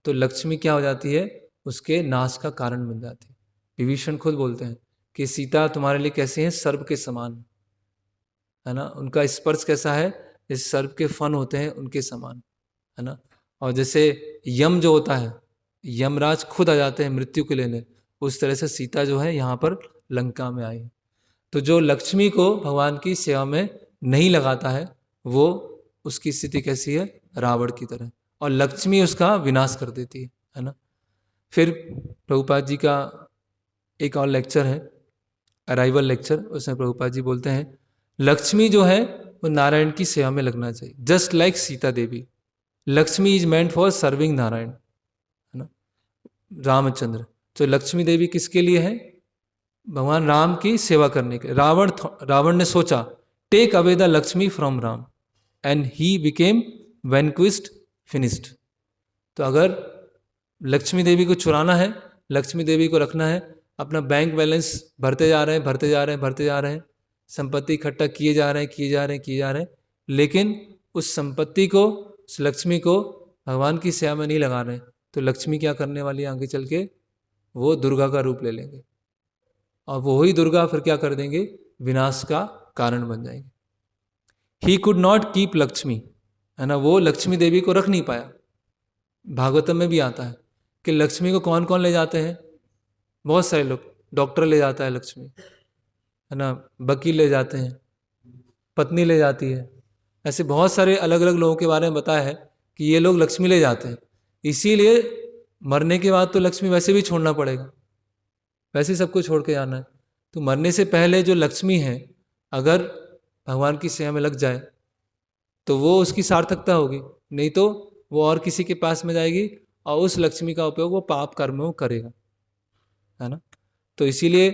तो लक्ष्मी क्या हो जाती है? उसके नाश का कारण बन जाती है। विभीषण खुद बोलते हैं कि सीता तुम्हारे लिए कैसे हैं? सर्प के समान, है ना। उनका स्पर्श कैसा है? जैसे सर्प के फन होते हैं उनके समान, है ना। और जैसे यम जो होता है, यमराज खुद आ जाते हैं मृत्यु के लेने, उस तरह से सीता जो है यहाँ पर लंका में आई। तो जो लक्ष्मी को भगवान की सेवा में नहीं लगाता है, वो उसकी स्थिति कैसी है? रावण की तरह, और लक्ष्मी उसका विनाश कर देती है ना। फिर प्रभुपाद जी का एक और लेक्चर है, अराइवल लेक्चर, उसमें प्रभुपाद जी बोलते हैं लक्ष्मी जो है वो नारायण की सेवा में लगना चाहिए, just like Sita Devi. Lakshmi is meant for serving Narayan, है ना, रामचंद्र। तो लक्ष्मी देवी किसके लिए है? भगवान राम की सेवा करने के। रावण ने सोचा take away the Lakshmi from Ram and he became vanquished finished. तो अगर लक्ष्मी देवी को चुराना है, लक्ष्मी देवी को रखना है, अपना बैंक बैलेंस भरते जा रहे हैं, संपत्ति इकट्ठा किए जा रहे हैं, लेकिन उस संपत्ति को, उस लक्ष्मी को भगवान की सेवा में नहीं लगा रहे, तो लक्ष्मी क्या करने वाली है आगे चल के? वो दुर्गा का रूप ले लेंगे, और वही दुर्गा फिर क्या कर देंगे? विनाश का कारण बन जाएंगे। He could not keep Lakshmi, है ना, वो लक्ष्मी देवी को रख नहीं पाया। भागवतम में भी आता है कि लक्ष्मी को कौन कौन ले जाते हैं? बहुत सारे लोग, डॉक्टर ले जाता है लक्ष्मी, है ना, वकील ले जाते हैं, पत्नी ले जाती है, ऐसे बहुत सारे अलग अलग लोगों के बारे में बताया है कि ये लोग लक्ष्मी ले जाते हैं। इसीलिए मरने के बाद तो लक्ष्मी वैसे भी छोड़ना पड़ेगा, वैसे ही सबको छोड़ के जाना है। तो मरने से पहले जो लक्ष्मी है, अगर भगवान की सेवा में लग जाए तो वो उसकी सार्थकता होगी, नहीं तो वो और किसी के पास में जाएगी और उस लक्ष्मी का उपयोग वो पाप कर्म में वो करेगा, है ना। तो इसीलिए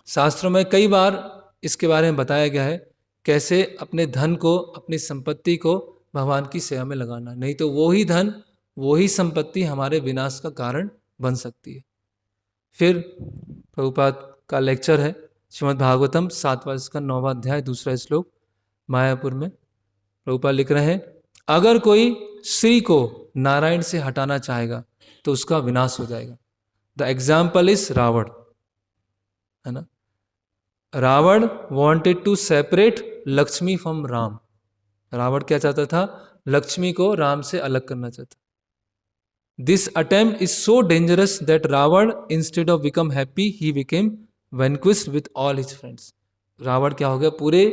शास्त्रों में कई बार इसके बारे में बताया गया है, कैसे अपने धन को, अपनी संपत्ति को भगवान की सेवा में लगाना, नहीं तो वो ही धन, वो ही संपत्ति हमारे विनाश का कारण बन सकती है। फिर प्रभुपाद का लेक्चर है श्रीमद् भागवतम 7वां का 9वां अध्याय 2 श्लोक, मायापुर में प्रभुपाद लिख रहे हैं, अगर कोई श्री को नारायण से हटाना चाहेगा तो उसका विनाश हो जाएगा। द एग्जाम्पल इज रावण, है ना। Ravan wanted to separate Lakshmi from Ram. Ravan क्या चाहता था? लक्ष्मी को राम से अलग करना चाहता। This attempt is so dangerous that Ravan instead of become happy he became vanquished with all his friends. Ravan क्या हो गया? पूरे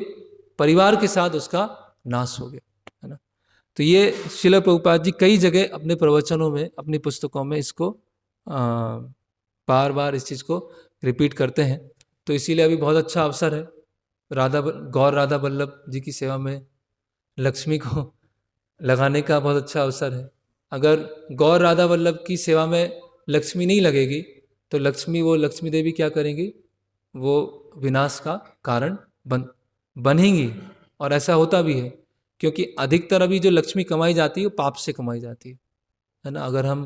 परिवार के साथ उसका नाश हो गया, है ना। तो ये श्रील प्रभुपाद जी कई जगह अपने प्रवचनों में, अपनी पुस्तकों में इसको बार बार इस चीज़ को रिपीट करते हैं। तो इसीलिए अभी बहुत अच्छा अवसर है गौर राधा वल्लभ जी की सेवा में लक्ष्मी को लगाने का बहुत अच्छा अवसर है। अगर गौर राधा वल्लभ की सेवा में लक्ष्मी नहीं लगेगी तो वो लक्ष्मी देवी क्या करेंगी? वो विनाश का कारण बनेंगी। और ऐसा होता भी है, क्योंकि अधिकतर अभी जो लक्ष्मी कमाई जाती है वो पाप से कमाई जाती है ना। अगर हम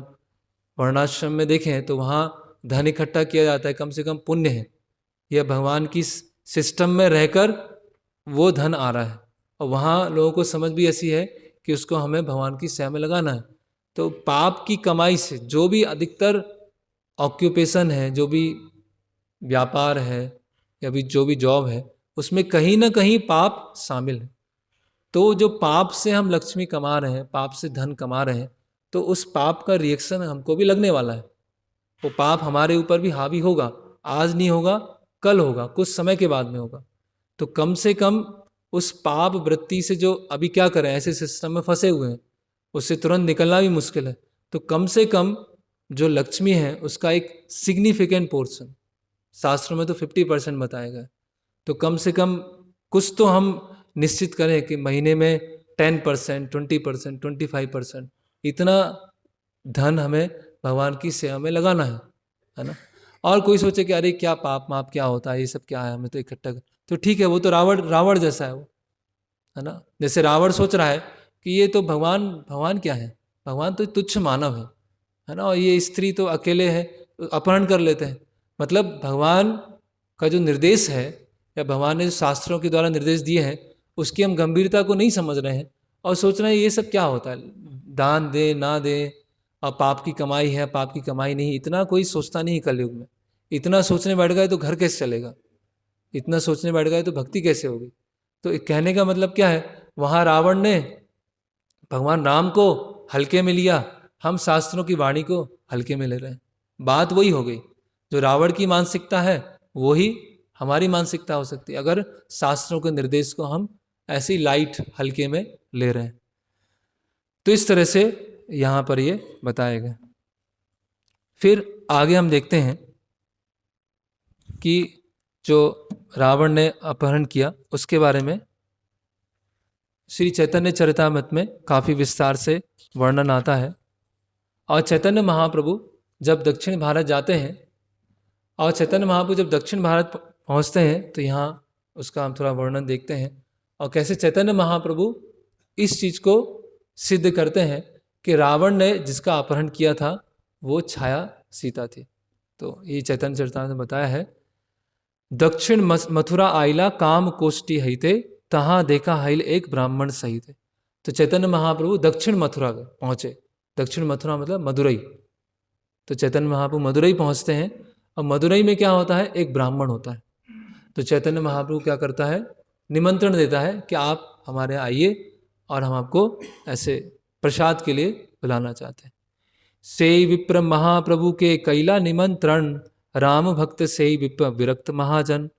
वर्णाश्रम में देखें तो वहाँ धन इकट्ठा किया जाता है, कम से कम पुण्य है, यह भगवान की सिस्टम में रहकर वो धन आ रहा है, और वहाँ लोगों को समझ भी ऐसी है कि उसको हमें भगवान की सेवा में लगाना है। तो पाप की कमाई से जो भी अधिकतर ऑक्यूपेशन है, जो भी व्यापार है या भी जो भी जॉब है, उसमें कहीं ना कहीं पाप शामिल है। तो जो पाप से हम लक्ष्मी कमा रहे हैं, पाप से धन कमा रहे हैं, तो उस पाप का रिएक्शन हमको भी लगने वाला है। वो पाप हमारे ऊपर भी हावी होगा, आज नहीं होगा, कल होगा, कुछ समय के बाद में होगा। तो कम से कम उस पाप वृत्ति से जो अभी क्या करें, ऐसे सिस्टम में फंसे हुए हैं, उससे तुरंत निकलना भी मुश्किल है। तो कम से कम जो लक्ष्मी है उसका एक सिग्निफिकेंट पोर्शन, शास्त्रों में तो 50% बताया गया, तो कम से कम कुछ तो हम निश्चित करें कि महीने में 10%, 20%, 25% इतना धन हमें भगवान की सेवा में लगाना है ना। और कोई सोचे कि अरे क्या पाप माप क्या होता है, ये सब क्या है, हमें तो इकट्ठा तो ठीक है, वो तो रावण जैसा है वो, है ना। जैसे रावण सोच रहा है कि ये तो भगवान क्या है, भगवान तो तुच्छ मानव है ना, और ये स्त्री तो अकेले है, तो अपहरण कर लेते हैं। मतलब भगवान का जो निर्देश है, या भगवान ने जो शास्त्रों के द्वारा निर्देश दिए हैं, उसकी हम गंभीरता को नहीं समझ रहे हैं, और सोच रहे हैं ये सब क्या होता है, दान दे ना दे, और पाप की कमाई है, पाप की कमाई नहीं, इतना कोई सोचता नहीं कलयुग में। इतना सोचने बैठ गए तो घर कैसे चलेगा, इतना सोचने बैठ गए तो भक्ति कैसे होगी। तो कहने का मतलब क्या है, वहाँ रावण ने भगवान राम को हल्के में लिया, हम शास्त्रों की वाणी को हल्के में ले रहे हैं। बात वही हो गई, जो रावण की मानसिकता है वही हमारी मानसिकता हो सकती है, अगर शास्त्रों के निर्देश को हम ऐसी लाइट हल्के में ले रहे हैं। तो इस तरह से यहाँ पर ये बताया गया। फिर आगे हम देखते हैं कि जो रावण ने अपहरण किया उसके बारे में श्री चैतन्य चरितामृत में काफ़ी विस्तार से वर्णन आता है। और चैतन्य महाप्रभु जब दक्षिण भारत जाते हैं, और चैतन्य महाप्रभु जब दक्षिण भारत पहुंचते हैं, तो यहाँ उसका हम थोड़ा वर्णन देखते हैं, और कैसे चैतन्य महाप्रभु इस चीज़ को सिद्ध करते हैं कि रावण ने जिसका अपहरण किया था वो छाया सीता थी। तो ये चैतन्य चरितामृत में बताया है, दक्षिण मथुरा आइला काम कोष्टी हईते, तहाँ देखा हईल एक ब्राह्मण सहित। तो चैतन्य महाप्रभु दक्षिण मथुरा पहुँचे। दक्षिण मथुरा मतलब मदुरई। तो चैतन्य महाप्रभु मदुरई पहुँचते हैं, और मदुरई में क्या होता है, एक ब्राह्मण होता है। तो चैतन्य महाप्रभु क्या करता है, निमंत्रण देता है कि आप हमारे आइए, और हम आपको ऐसे प्रसाद के लिए बुलाना चाहते हैं। से विप्र महाप्रभु के कैला निमंत्रण, राम भक्त से ही विप्र विरक्त महाजन।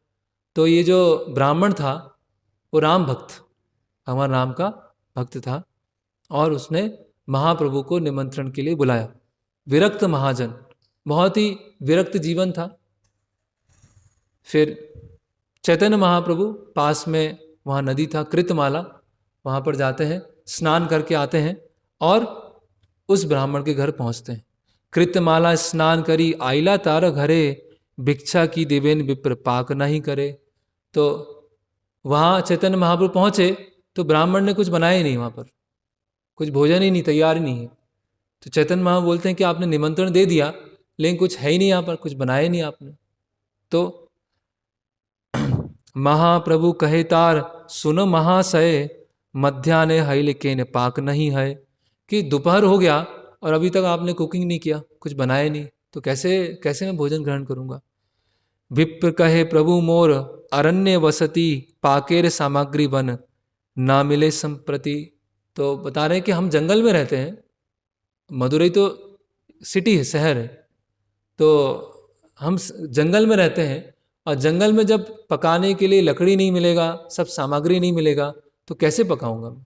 तो ये जो ब्राह्मण था वो राम भक्त, भगवान राम का भक्त था, और उसने महाप्रभु को निमंत्रण के लिए बुलाया। विरक्त महाजन, बहुत ही विरक्त जीवन था। फिर चैतन्य महाप्रभु पास में वहाँ नदी था कृतमाला, वहाँ पर जाते हैं, स्नान करके आते हैं और उस ब्राह्मण के घर पहुँचते हैं। कृतमाला स्नान करी आइला तार घरे, भिक्षा की देवेन विप्र पाक नहीं करे। तो वहाँ चैतन्य महाप्रभु पहुँचे तो ब्राह्मण ने कुछ बनाया ही नहीं, वहाँ पर कुछ भोजन ही नहीं, तैयार ही नहीं है। तो चैतन्य महाप्रभु बोलते हैं कि आपने निमंत्रण दे दिया लेकिन कुछ है ही नहीं, यहाँ पर कुछ बनाया ही नहीं आपने। तो महाप्रभु कहे तार सुनो महाशय, मध्यान्ह हैल केन पाक नहीं है। कि दोपहर हो गया और अभी तक आपने कुकिंग नहीं किया, कुछ बनाया नहीं, तो कैसे कैसे मैं भोजन ग्रहण करूंगा। विप्र कहे प्रभु मोर, अरण्य वसती पाकेर सामग्री बन, ना मिले संप्रति। तो बता रहे हैं कि हम जंगल में रहते हैं, मदुरई तो सिटी है, शहर है, तो हम जंगल में रहते हैं, और जंगल में जब पकाने के लिए लकड़ी नहीं मिलेगा, सब सामग्री नहीं मिलेगा, तो कैसे पकाऊंगा मैं।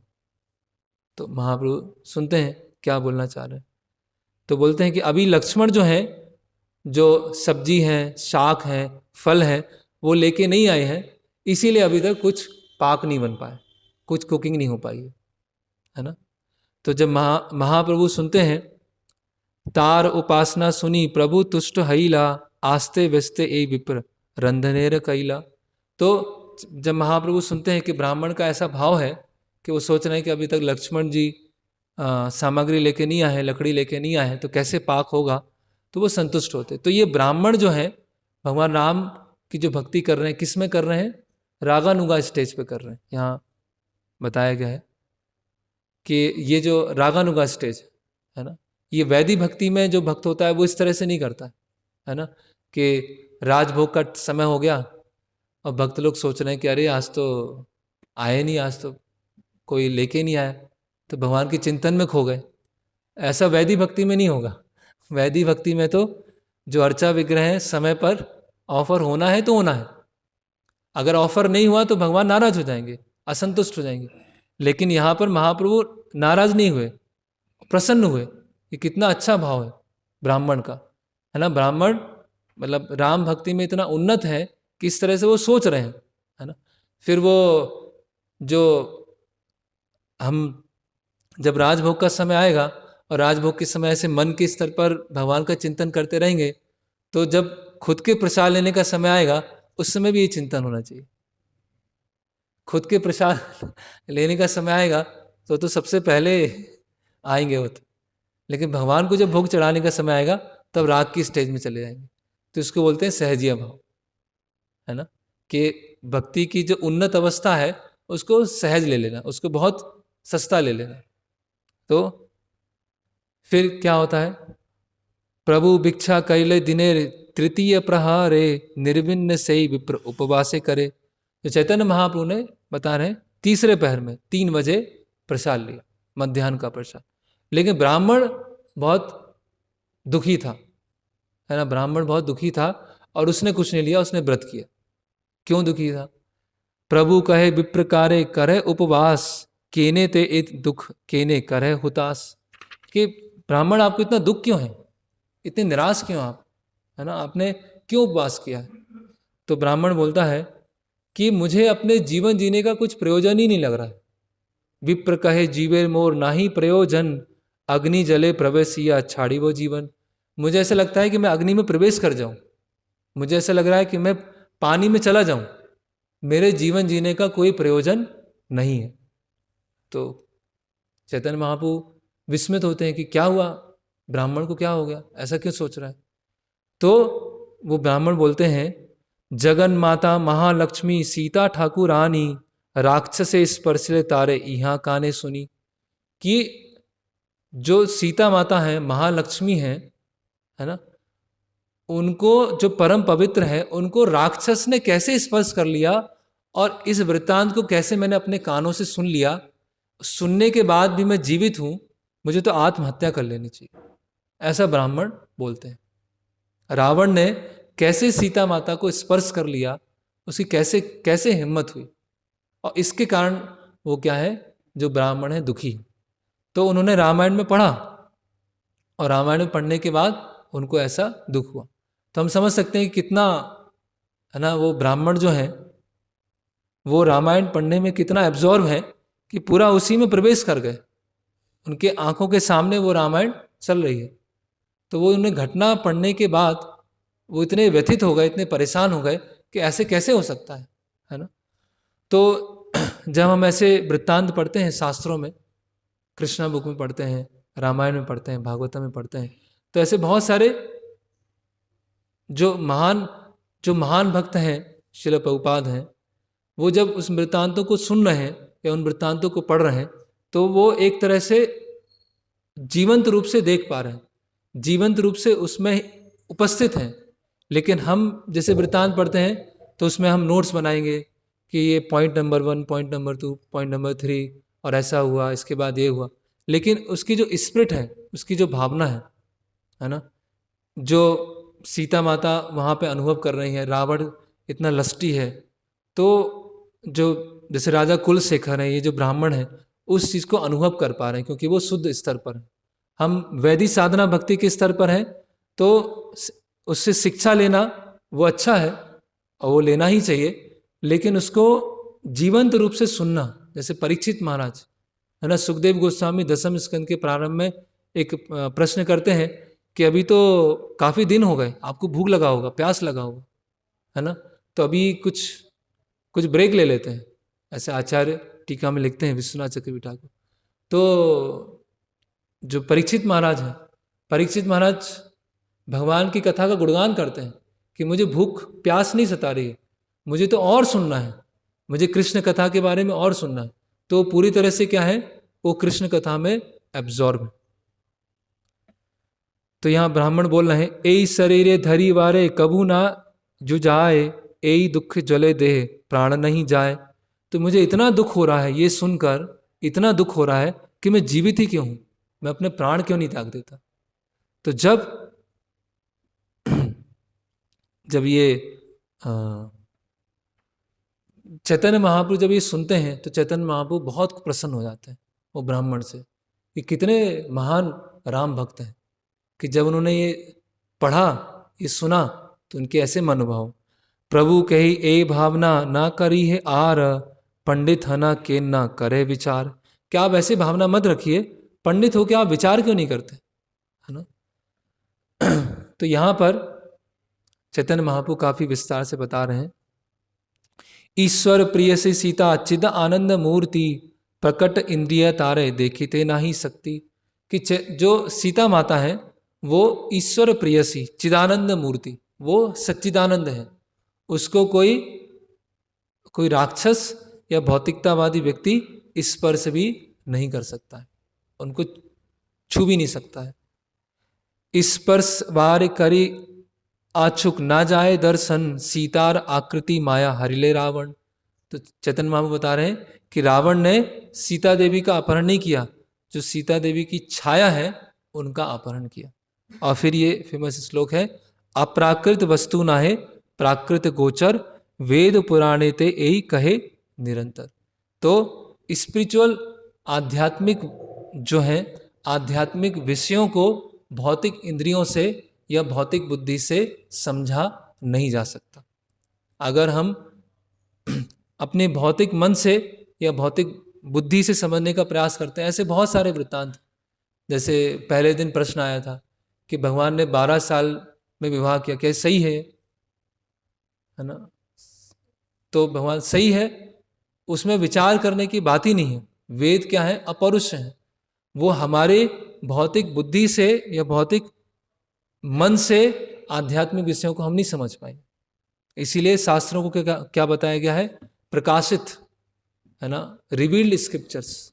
तो महाप्रभु सुनते हैं क्या बोलना चाह रहे हैं। तो बोलते हैं कि अभी लक्ष्मण जो हैं, जो सब्जी हैं, शाक हैं, फल हैं, वो लेके नहीं आए हैं, इसीलिए अभी तक कुछ पाक नहीं बन पाए, कुछ कुकिंग नहीं हो पाई है ना। तो जब महाप्रभु सुनते हैं, तार उपासना सुनी प्रभु तुष्ट हईला, आस्ते व्यस्ते ए विप्र रंधनेर कैला। तो जब महाप्रभु सुनते हैं कि ब्राह्मण का ऐसा भाव है कि वो सोच रहे हैं कि अभी तक लक्ष्मण जी सामग्री लेके नहीं आए, लकड़ी लेके नहीं आए, तो कैसे पाक होगा, तो वो संतुष्ट होते। तो ये ब्राह्मण जो है भगवान राम की जो भक्ति कर रहे हैं, किस में कर रहे हैं, रागानुगा स्टेज पे कर रहे हैं। यहाँ बताया गया है कि ये जो रागानुगा स्टेज है ना, ये वैदिक भक्ति में जो भक्त होता है वो इस तरह से नहीं करता है ना, कि राजभोग का समय हो गया और भक्त लोग सोच रहे हैं कि अरे आज तो आए नहीं, आज तो कोई लेके नहीं आया, तो भगवान के चिंतन में खो गए। ऐसा वैदिक भक्ति में नहीं होगा। वैदिक भक्ति में तो जो अर्चा विग्रह है, समय पर ऑफर होना है तो होना है, अगर ऑफर नहीं हुआ तो भगवान नाराज हो जाएंगे, असंतुष्ट हो जाएंगे। लेकिन यहाँ पर महाप्रभु नाराज नहीं हुए, प्रसन्न हुए। ये कितना अच्छा भाव है ब्राह्मण का, है ना। ब्राह्मण मतलब राम भक्ति में इतना उन्नत है कि इस तरह से वो सोच रहे हैं, है ना। फिर वो जो हम जब राजभोग का समय आएगा और राजभोग के समय ऐसे मन के स्तर पर भगवान का चिंतन करते रहेंगे, तो जब खुद के प्रसाद लेने का समय आएगा उस समय भी ये चिंतन होना चाहिए। खुद के प्रसाद लेने का समय आएगा तो सबसे पहले आएंगे वो तो, लेकिन भगवान को जब भोग चढ़ाने का समय आएगा तब राग की स्टेज में चले जाएंगे। तो इसको बोलते हैं सहजिया भाव, है ना, कि भक्ति की जो उन्नत अवस्था है उसको सहज ले लेना, उसको बहुत सस्ता ले लेना। तो फिर क्या होता है, प्रभु भिक्षा कैले दिने तृतीय प्रहारे, निर्विन्न से विप्र उपवासे करे। तो चैतन्य महाप्रभु ने बता रहे हैं तीसरे पहर में 3 बजे प्रसाद लिया, मध्याह्न का प्रसाद। लेकिन ब्राह्मण बहुत दुखी था, है ना, ब्राह्मण बहुत दुखी था और उसने कुछ नहीं लिया, उसने व्रत किया। क्यों दुखी था, प्रभु कहे विप्रकारे करे उपवास, केने ते इत दुख केने करे हुतास। कि ब्राह्मण आपको इतना दुख क्यों है, इतने निराश क्यों आप, है ना, आपने क्यों उपवास किया है। तो ब्राह्मण बोलता है कि मुझे अपने जीवन जीने का कुछ प्रयोजन ही नहीं लग रहा है। विप्र कहे जीवे मोर नाही प्रयोजन, अग्नि जले प्रवेशिया छाड़ी वो जीवन। मुझे ऐसा लगता है कि मैं अग्नि में प्रवेश कर जाऊं, मुझे ऐसा लग रहा है कि मैं पानी में चला जाऊं, मेरे जीवन जीने का कोई प्रयोजन नहीं है। तो चैतन्य महाप्रभु विस्मित होते हैं कि क्या हुआ, ब्राह्मण को क्या हो गया, ऐसा क्यों सोच रहा है। तो वो ब्राह्मण बोलते हैं, जगन माता महालक्ष्मी सीता ठाकुर रानी, राक्षसे स्पर्शले तारे इहा काने सुनी। कि जो सीता माता है, महालक्ष्मी है ना, उनको जो परम पवित्र है, उनको राक्षस ने कैसे स्पर्श कर लिया, और इस वृत्तांत को कैसे मैंने अपने कानों से सुन लिया, सुनने के बाद भी मैं जीवित हूं, मुझे तो आत्महत्या कर लेनी चाहिए। ऐसा ब्राह्मण बोलते हैं। रावण ने कैसे सीता माता को स्पर्श कर लिया, उसकी कैसे कैसे हिम्मत हुई, और इसके कारण वो क्या है, जो ब्राह्मण है दुखी। तो उन्होंने रामायण में पढ़ा, और रामायण में पढ़ने के बाद उनको ऐसा दुख हुआ। तो हम समझ सकते हैं कि कितना, है ना, वो ब्राह्मण जो है वो रामायण पढ़ने में कितना एब्जॉर्व है कि पूरा उसी में प्रवेश कर गए। उनके आंखों के सामने वो रामायण चल रही है। तो वो उन्हें घटना पढ़ने के बाद वो इतने व्यथित हो गए, इतने परेशान हो गए कि ऐसे कैसे हो सकता है ना। तो जब हम ऐसे वृत्तांत पढ़ते हैं शास्त्रों में, कृष्णा बुक में पढ़ते हैं, रामायण में पढ़ते हैं, भागवतम में पढ़ते हैं, तो ऐसे बहुत सारे जो महान भक्त हैं, श्रील प्रभुपाद हैं, वो जब उस वृत्तांतों को सुन रहे हैं या उन वृत्तांतों को पढ़ रहे हैं, तो वो एक तरह से जीवंत रूप से देख पा रहे हैं, जीवंत रूप से उसमें उपस्थित हैं। लेकिन हम जैसे वृत्तांत पढ़ते हैं तो उसमें हम नोट्स बनाएंगे कि ये point number 1, point number 2, point number 3, और ऐसा हुआ, इसके बाद ये हुआ। लेकिन उसकी जो स्पिरिट है, उसकी जो भावना है ना, जो सीता माता वहाँ पे अनुभव कर रही हैं, रावण इतना लस्टी है, तो जो जैसे राजा कुलशेखर है, ये जो ब्राह्मण है, उस चीज़ को अनुभव कर पा रहे हैं, क्योंकि वो शुद्ध स्तर पर है। हम वैदिक साधना भक्ति के स्तर पर हैं, तो उससे शिक्षा लेना वो अच्छा है और वो लेना ही चाहिए, लेकिन उसको जीवंत रूप से सुनना, जैसे परीक्षित महाराज, है ना, सुखदेव गोस्वामी दसम स्कंद के प्रारंभ में एक प्रश्न करते हैं कि अभी तो काफ़ी दिन हो गए, आपको भूख लगा होगा, प्यास लगा होगा, है ना, तो अभी कुछ ब्रेक ले लेते हैं। ऐसे आचार्य टीका में लिखते हैं, विश्वनाथ चक्रवर्ती ठाकुर। तो जो परीक्षित महाराज हैं, परीक्षित महाराज भगवान की कथा का गुणगान करते हैं कि मुझे भूख प्यास नहीं सता रही है, मुझे तो और सुनना है, मुझे कृष्ण कथा के बारे में और सुनना है। तो पूरी तरह से क्या है, वो कृष्ण कथा में एब्जॉर्ब है। तो यहाँ ब्राह्मण बोल रहे हैं, एई शरीरे धरी वारे कबू ना जुझाए, एई दुख जले देह प्राण नहीं जाए। तो मुझे इतना दुख हो रहा है, ये सुनकर इतना दुख हो रहा है कि मैं जीवित ही क्यों हूं, मैं अपने प्राण क्यों नहीं त्याग देता। तो जब ये चैतन्य महाप्रभु जब ये सुनते हैं, तो चैतन्य महाप्रभु बहुत प्रसन्न हो जाते हैं वो ब्राह्मण से, कि कितने महान राम भक्त हैं, कि जब उन्होंने ये पढ़ा, ये सुना, तो उनके ऐसे मनोभाव। प्रभु कही ए भावना ना करी है आर, पंडित हना के ना करे विचार। क्या आप ऐसे भावना मत रखिए, पंडित हो क्या आप विचार क्यों नहीं करते, है ना। तो यहाँ पर चैतन्य महाप्रभु काफी विस्तार से बता रहे हैं, ईश्वर प्रिय से सीता चिद आनंद मूर्ति, प्रकट इंद्रिय तारे देखिते ना ही सकती। कि जो सीता माता है वो ईश्वर प्रियसी चिदानंद मूर्ति, वो सच्चिदानंद है, उसको कोई राक्षस या भौतिकतावादी व्यक्ति स्पर्श भी नहीं कर सकता है, उनको छू भी नहीं सकता है। स्पर्श वार करी आछुक ना जाए दर्शन, सीतार आकृति माया हरिले रावण। तो चैतन्य महाप्रभु बता रहे हैं कि रावण ने सीता देवी का अपहरण नहीं किया, जो सीता देवी की छाया है उनका अपहरण किया। और फिर ये फेमस श्लोक है, अप्राकृत वस्तु नाहे प्राकृत गोचर, वेद पुराणे ते यही कहे निरंतर। तो स्पिरिचुअल आध्यात्मिक जो है, आध्यात्मिक विषयों को भौतिक इंद्रियों से या भौतिक बुद्धि से समझा नहीं जा सकता। अगर हम अपने भौतिक मन से या भौतिक बुद्धि से समझने का प्रयास करते हैं, ऐसे बहुत सारे वृत्तांत। जैसे पहले दिन प्रश्न आया था कि भगवान ने 12 साल में विवाह किया, क्या सही है ना। तो भगवान सही है, उसमें विचार करने की बात ही नहीं है। वेद क्या है, अपौरुष है, वो हमारे भौतिक बुद्धि से या भौतिक मन से आध्यात्मिक विषयों को हम नहीं समझ पाएंगे। इसीलिए शास्त्रों को क्या बताया गया है, प्रकाशित, है ना, रिवील्ड स्क्रिप्चर्स।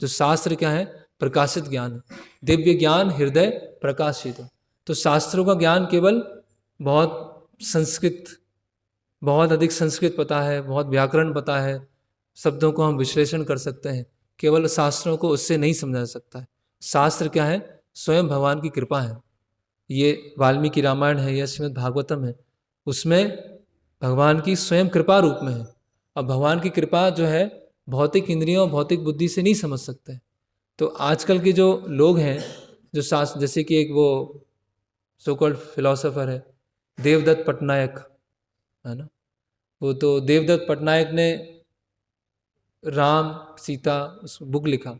जो शास्त्र क्या है, प्रकाशित ज्ञान है, दिव्य ज्ञान हृदय प्रकाशित है। तो शास्त्रों का ज्ञान केवल बहुत अधिक संस्कृत पता है, बहुत व्याकरण पता है, शब्दों को हम विश्लेषण कर सकते हैं, केवल शास्त्रों को उससे नहीं समझा जा सकता है। शास्त्र क्या है, स्वयं भगवान की कृपा है। ये वाल्मीकि रामायण है या श्रीमद् भागवतम है, उसमें भगवान की स्वयं कृपा रूप में है। और भगवान की कृपा जो है भौतिक इंद्रियों, भौतिक बुद्धि से नहीं समझ सकते। तो आजकल के जो लोग हैं, जो शास्त्र, जैसे कि एक वो सो कॉल्ड फिलोसोफर है देवदत्त पटनायक, है ना, वो तो देवदत्त पटनायक ने राम सीता उस बुक लिखा,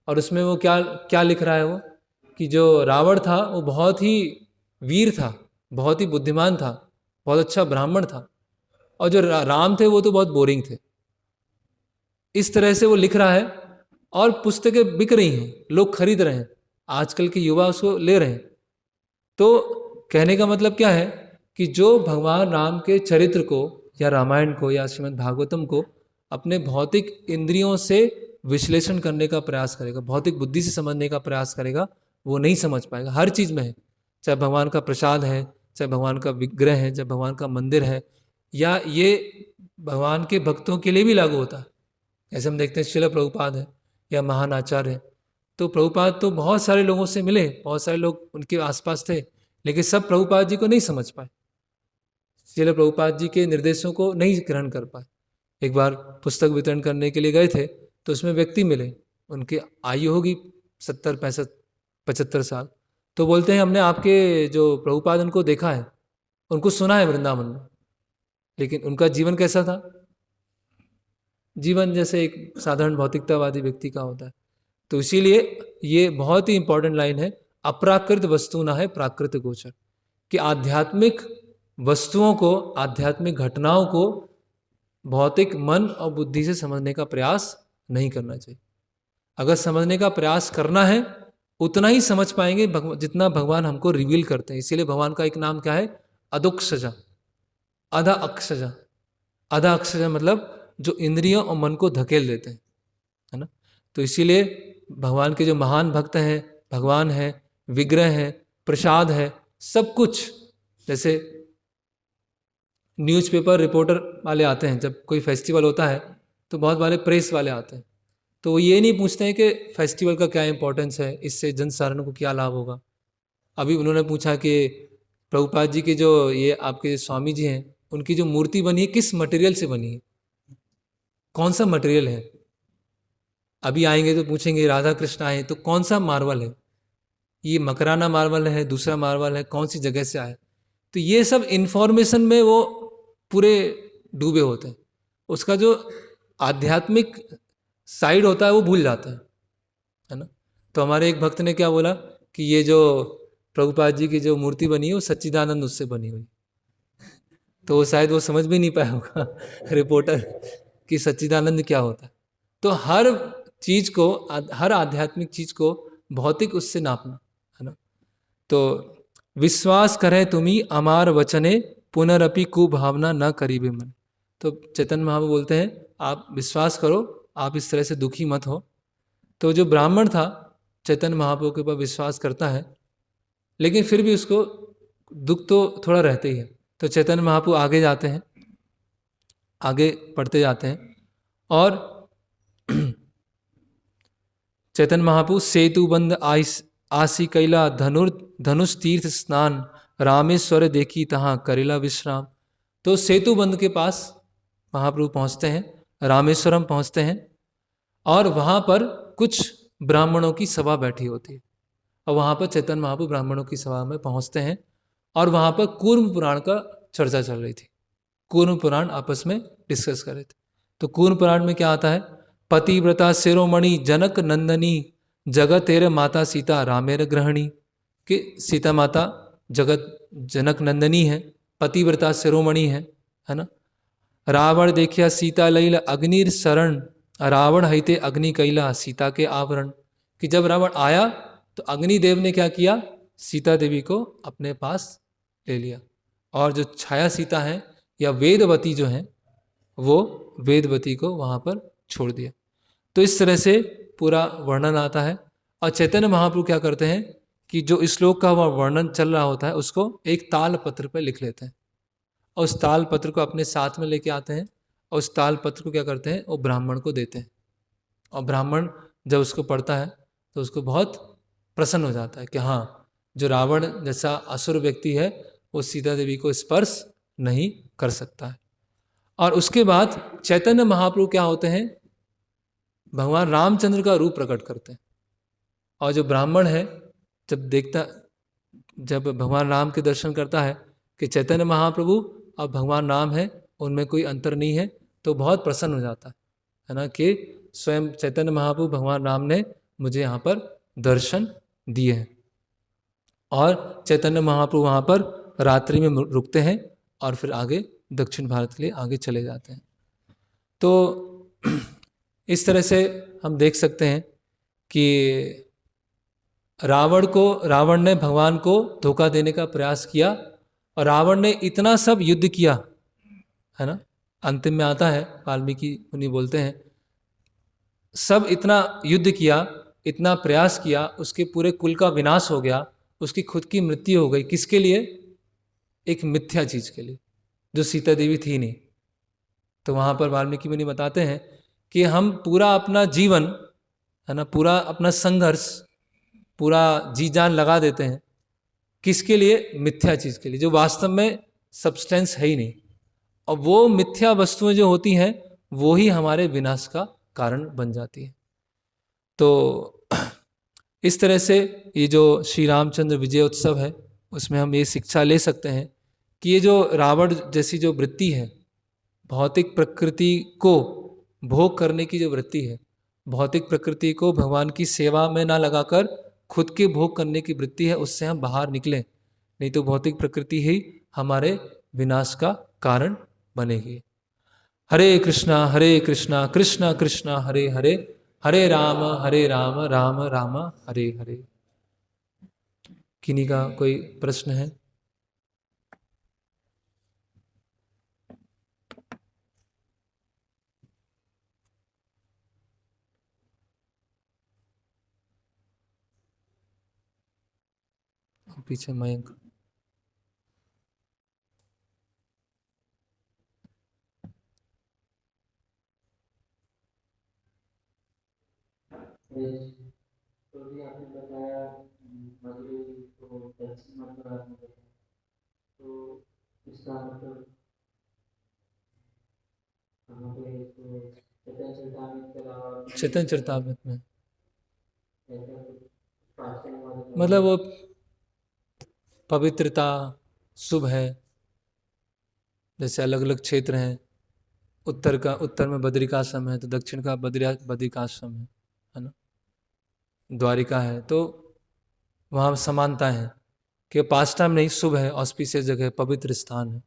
और उसमें वो क्या क्या लिख रहा है वो, कि जो रावण था वो बहुत ही वीर था, बहुत ही बुद्धिमान था, बहुत अच्छा ब्राह्मण था, और जो राम थे वो तो बहुत बोरिंग थे। इस तरह से वो लिख रहा है, और पुस्तकें बिक रही हैं, लोग खरीद रहे हैं, आजकल के युवा उसको ले रहे हैं। तो कहने का मतलब क्या है कि जो भगवान राम के चरित्र को या रामायण को या श्रीमद् भागवतम को अपने भौतिक इंद्रियों से विश्लेषण करने का प्रयास करेगा, भौतिक बुद्धि से समझने का प्रयास करेगा, वो नहीं समझ पाएगा। हर चीज़ में है, चाहे भगवान का प्रसाद है, चाहे भगवान का विग्रह है, चाहे भगवान का मंदिर है, या ये भगवान के भक्तों के लिए भी लागू होता है। ऐसे हम देखते हैं श्रील प्रभुपाद है या महान आचार्य है, तो प्रभुपाद तो बहुत सारे लोगों से मिले, बहुत सारे लोग उनके आसपास थे, लेकिन सब प्रभुपाद जी को नहीं समझ पाए, श्रील प्रभुपाद जी के निर्देशों को नहीं ग्रहण कर पाए। एक बार पुस्तक वितरण करने के लिए गए थे, तो उसमें व्यक्ति मिले, उनकी आयु होगी 70, 65, 75 साल। तो बोलते हैं हमने आपके जो प्रभुपाद उनको देखा है, उनको सुना है वृंदावन में, लेकिन उनका जीवन कैसा था? जीवन जैसे एक साधारण भौतिकतावादी व्यक्ति का होता है। तो इसीलिए ये बहुत ही इंपॉर्टेंट लाइन है, अप्राकृत वस्तु ना है प्राकृत गोचर, कि आध्यात्मिक वस्तुओं को, आध्यात्मिक घटनाओं को भौतिक मन और बुद्धि से समझने का प्रयास नहीं करना चाहिए। अगर समझने का प्रयास करना है, उतना ही समझ पाएंगे जितना भगवान हमको रिवील करते हैं। इसीलिए भगवान का एक नाम क्या है? अदुक्षजा, अधा अक्षजा। अधा अक्षजा मतलब जो इंद्रियों और मन को धकेल देते हैं, है ना। तो इसीलिए भगवान के जो महान भक्त हैं, भगवान है, विग्रह है, प्रसाद है, सब कुछ, जैसे न्यूज़पेपर रिपोर्टर वाले आते हैं, जब कोई फेस्टिवल होता है तो बहुत वाले प्रेस वाले आते हैं, तो वो ये नहीं पूछते हैं कि फेस्टिवल का क्या इंपॉर्टेंस है, इससे जन साधारण को क्या लाभ होगा। अभी उन्होंने पूछा कि प्रभुपाद जी के जो ये आपके स्वामी जी हैं, उनकी जो मूर्ति बनी है किस मटेरियल से बनी है, कौन सा मटेरियल है। अभी आएंगे तो पूछेंगे राधा कृष्ण आए तो कौन सा मार्बल है, ये मकराना मार्बल है, दूसरा मार्बल है, कौन सी जगह से आए। तो ये सब इंफॉर्मेशन में वो पूरे डूबे होते हैं, उसका जो आध्यात्मिक साइड होता है वो भूल जाते हैं, है ना। तो हमारे एक भक्त ने क्या बोला कि ये जो प्रभुपाद जी की जो मूर्ति बनी है वो सच्चिदानंद उससे बनी हुई, तो वो शायद वो समझ भी नहीं पाया होगा रिपोर्टर कि सच्चिदानंद क्या होता है। तो हर चीज को, हर आध्यात्मिक चीज को भौतिक उससे नापना, है ना। तो विश्वास करे तुम्ही अमार वचने पुनरअपि कुभावना न करीबे मन। तो चैतन्य महाप्रभु बोलते हैं आप विश्वास करो, आप इस तरह से दुखी मत हो। तो जो ब्राह्मण था चैतन्य महाप्रभु के ऊपर विश्वास करता है, लेकिन फिर भी उसको दुख तो थोड़ा रहते ही है। तो चैतन्य महाप्रभु आगे जाते हैं, आगे पढ़ते जाते हैं, और चैतन्य महाप्रभु सेतु बंद आसी कैला धनुष तीर्थ स्नान रामेश्वर देखी तहाँ करेला विश्राम। तो सेतु बंद के पास महाप्रभु पहुँचते हैं, रामेश्वरम पहुँचते हैं, और वहाँ पर कुछ ब्राह्मणों की सभा बैठी होती है, और वहाँ पर चैतन्य महाप्रभु ब्राह्मणों की सभा में पहुँचते हैं, और वहाँ पर कूर्म पुराण का चर्चा चल रही थी। कूर्म पुराण आपस में डिस्कस कर रहे थे। तो कूर्म पुराण में क्या आता है? पतिव्रता शिरोमणि जनक नंदनी जगत तेरे माता सीता रामेर ग्रहणी, कि सीता माता जगत जनक नंदनी है, पतिव्रता शिरोमणि है ना। रावण देखिया सीता लैला अग्निर शरण, रावण हईते अग्नि कैला सीता के आवरण, कि जब रावण आया तो अग्निदेव ने क्या किया? सीता देवी को अपने पास ले लिया, और जो छाया सीता है या वेदवती जो है वो वेदवती को वहाँ पर छोड़ दिया। तो इस तरह से पूरा वर्णन आता है, और चैतन्य महाप्रभु क्या करते हैं कि जो श्लोक का वह वर्णन चल रहा होता है उसको एक ताल पत्र पर लिख लेते हैं, और उस ताल पत्र को अपने साथ में लेके आते हैं, और उस ताल पत्र को क्या करते हैं? वो ब्राह्मण को देते हैं, और ब्राह्मण जब उसको पढ़ता है तो उसको बहुत प्रसन्न हो जाता है कि हाँ, जो रावण जैसा असुर व्यक्ति है वो सीता देवी को स्पर्श नहीं कर सकता है। और उसके बाद चैतन्य महाप्रभु क्या होते हैं, भगवान रामचंद्र का रूप प्रकट करते हैं। और जो ब्राह्मण है जब भगवान राम के दर्शन करता है कि चैतन्य महाप्रभु और भगवान राम है, उनमें कोई अंतर नहीं है, तो बहुत प्रसन्न हो जाता है ना, कि स्वयं चैतन्य महाप्रभु भगवान राम ने मुझे यहाँ पर दर्शन दिए हैं। और चैतन्य महाप्रभु वहाँ पर रात्रि में रुकते हैं और फिर आगे दक्षिण भारत के लिए आगे चले जाते हैं। तो इस तरह से हम देख सकते हैं कि रावण ने भगवान को धोखा देने का प्रयास किया, और रावण ने इतना सब युद्ध किया, है ना। अंतिम में आता है, वाल्मीकि मुनि बोलते हैं, सब इतना युद्ध किया, इतना प्रयास किया, उसके पूरे कुल का विनाश हो गया, उसकी खुद की मृत्यु हो गई। किसके लिए? एक मिथ्या चीज के लिए, जो सीता देवी थी नहीं। तो वहां पर वाल्मीकि मुनि बताते हैं कि हम पूरा अपना जीवन, है ना, पूरा अपना संघर्ष, पूरा जी जान लगा देते हैं, किसके लिए? मिथ्या चीज के लिए, जो वास्तव में सब्सटेंस है ही नहीं। और वो मिथ्या वस्तुएं जो होती हैं, वो ही हमारे विनाश का कारण बन जाती है। तो इस तरह से ये जो श्री रामचंद्र विजय उत्सव है, उसमें हम ये शिक्षा ले सकते हैं कि ये जो रावण जैसी जो वृत्ति है, भौतिक प्रकृति को भोग करने की जो वृत्ति है, भौतिक प्रकृति को भगवान की सेवा में ना लगाकर खुद के भोग करने की वृत्ति है, उससे हम बाहर निकलें। नहीं तो भौतिक प्रकृति ही हमारे विनाश का कारण बनेगी। हरे कृष्णा कृष्णा कृष्णा हरे हरे, हरे राम राम राम हरे हरे। किन्हीं का कोई प्रश्न है? पीछे मयंक। तो भी आपने बताया मधुरै को दक्षिण मथुरा में, तो इसका मतलब कहाँ पे? तो चैतन्य चरितामृत के अलावा चैतन्य चरितामृत में ऐसा कुछ पाठ्यक्रम वाले मतलब वो पवित्रता, शुभ है, जैसे अलग अलग क्षेत्र हैं। उत्तर में बद्रिकाश्रम है, तो दक्षिण का बद्रिकाश्रम है ना। द्वारिका है, तो वहाँ समानता है कि पास टाइम नहीं, शुभ है, ऑस्पिशियस जगह, पवित्र स्थान है।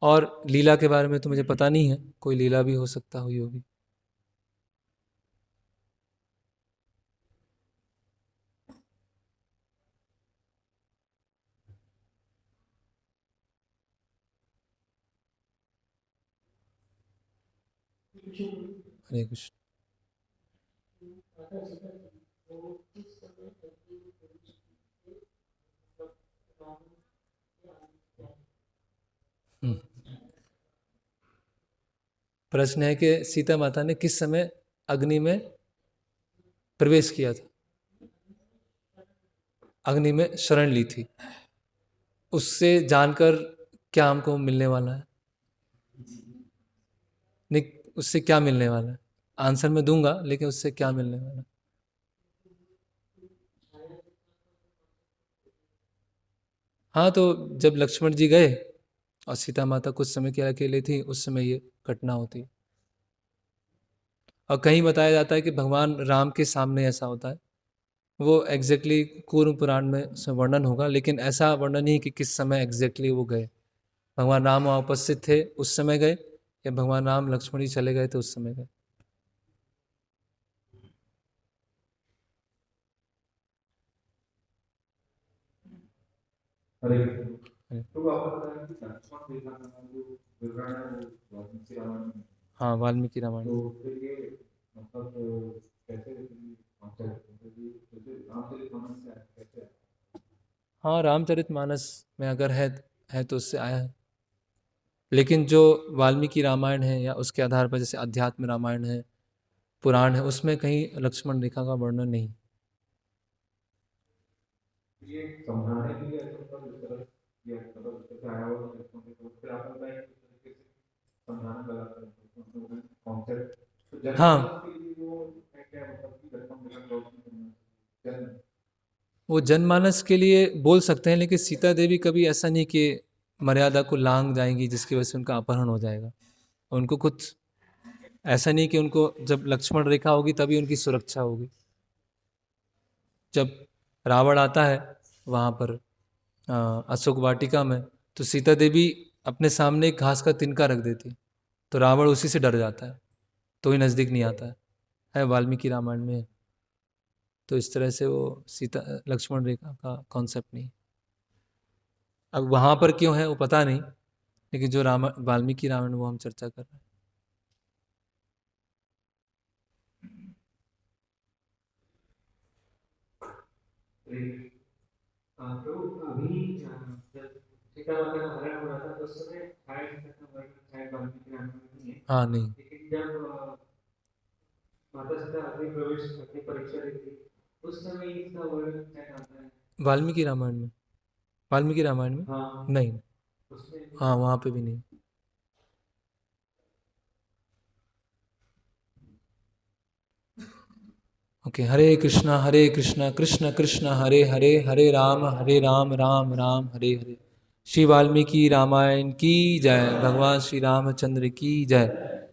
और लीला के बारे में तो मुझे पता नहीं है, कोई लीला भी हो सकता हुई होगी। हरे कृष्ण। प्रश्न है कि सीता माता ने किस समय अग्नि में प्रवेश किया था, अग्नि में शरण ली थी, उससे जानकर क्या हमको मिलने वाला है? नहीं, उससे क्या मिलने वाला है? आंसर मैं दूंगा, लेकिन उससे क्या मिलने वाला है? हाँ, तो जब लक्ष्मण जी गए और सीता माता कुछ समय के लिए अकेले थी, उस समय ये घटना होती है। और कहीं बताया जाता है कि भगवान राम के सामने ऐसा होता है। वो एग्जैक्टली कूर्म पुराण में उसमें वर्णन होगा, लेकिन ऐसा वर्णन नहीं कि किस समय एग्जैक्टली वो गए। भगवान राम वहाँ उपस्थित थे उस समय गए, या भगवान राम लक्ष्मण जी चले गए थे उस समय गए। हरे तो आपको पता है कि लक्ष्मण रेखा का जो विवरण है वो वाल्मीकि रामायण में, हाँ, वाल्मीकि रामायण। तो फिर ये मतलब कैसे रामचरितमानस से कैसे? हाँ, रामचरितमानस में अगर है तो उससे आया है। लेकिन जो वाल्मीकि रामायण है या उसके आधार पर जैसे अध्यात्म रामायण है, पुराण है, उसमें कहीं लक्ष्मण रेखा का वर्णन नहीं। ये समझाने के लिए ऐसा मतलब इस तरह ये मतलब इस तरह से आया हुआ है लक्ष्मण रेखा फिर आपको बताएं किस तरीके से समझाना गलत है कॉन्सेप्ट तो जन्म हाँ, के लिए वो क्या मतलब कि रकम मिला जन्म वो जनमानस के लिए बोल सकते हैं, लेकिन सीता देवी कभी ऐसा नहीं कि मर्यादा को लांघ जाएंगी जिसकी वजह से उनका अपहरण हो जाएगा। उनको कुछ ऐसा नहीं कि उनको जब लक्ष्मण रेखा होगी तभी उनकी सुरक्षा होगी। जब रावण आता है वहाँ पर अशोक वाटिका में, तो सीता देवी अपने सामने एक घास का तिनका रख देती, तो रावण उसी से डर जाता है, तो ही नज़दीक नहीं आता है वाल्मीकि रामायण में। तो इस तरह से वो सीता लक्ष्मण रेखा का कॉन्सेप्ट नहीं। अब वहाँ पर क्यों है वो पता नहीं, लेकिन जो वाल्मीकि रामायण वो हम चर्चा कर रहे हैं। तो अभी जब सीता माता का हरण हो रहा था तो उस समय शायद सीता का वर्णन शायद वाल्मीकि रामायण में नहीं है हाँ नहीं, लेकिन जब माता सीता अग्नि प्रवेश अपनी परीक्षा देती उस समय इसका वर्णन शायद आता है वाल्मीकि रामायण में, वाल्मीकि रामायण में हाँ नहीं। उसमें हाँ वहाँ पे भी नहीं। ओके, हरे कृष्णा कृष्ण कृष्ण हरे हरे, हरे राम राम राम हरे हरे। श्री वाल्मीकि रामायण की जय, भगवान श्री रामचंद्र की जय,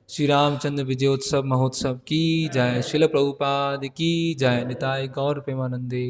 श्री रामचंद्र विजयोत्सव महोत्सव की जय, शिल प्रभुपाद की जय, निताय गौर प्रेमानंदे।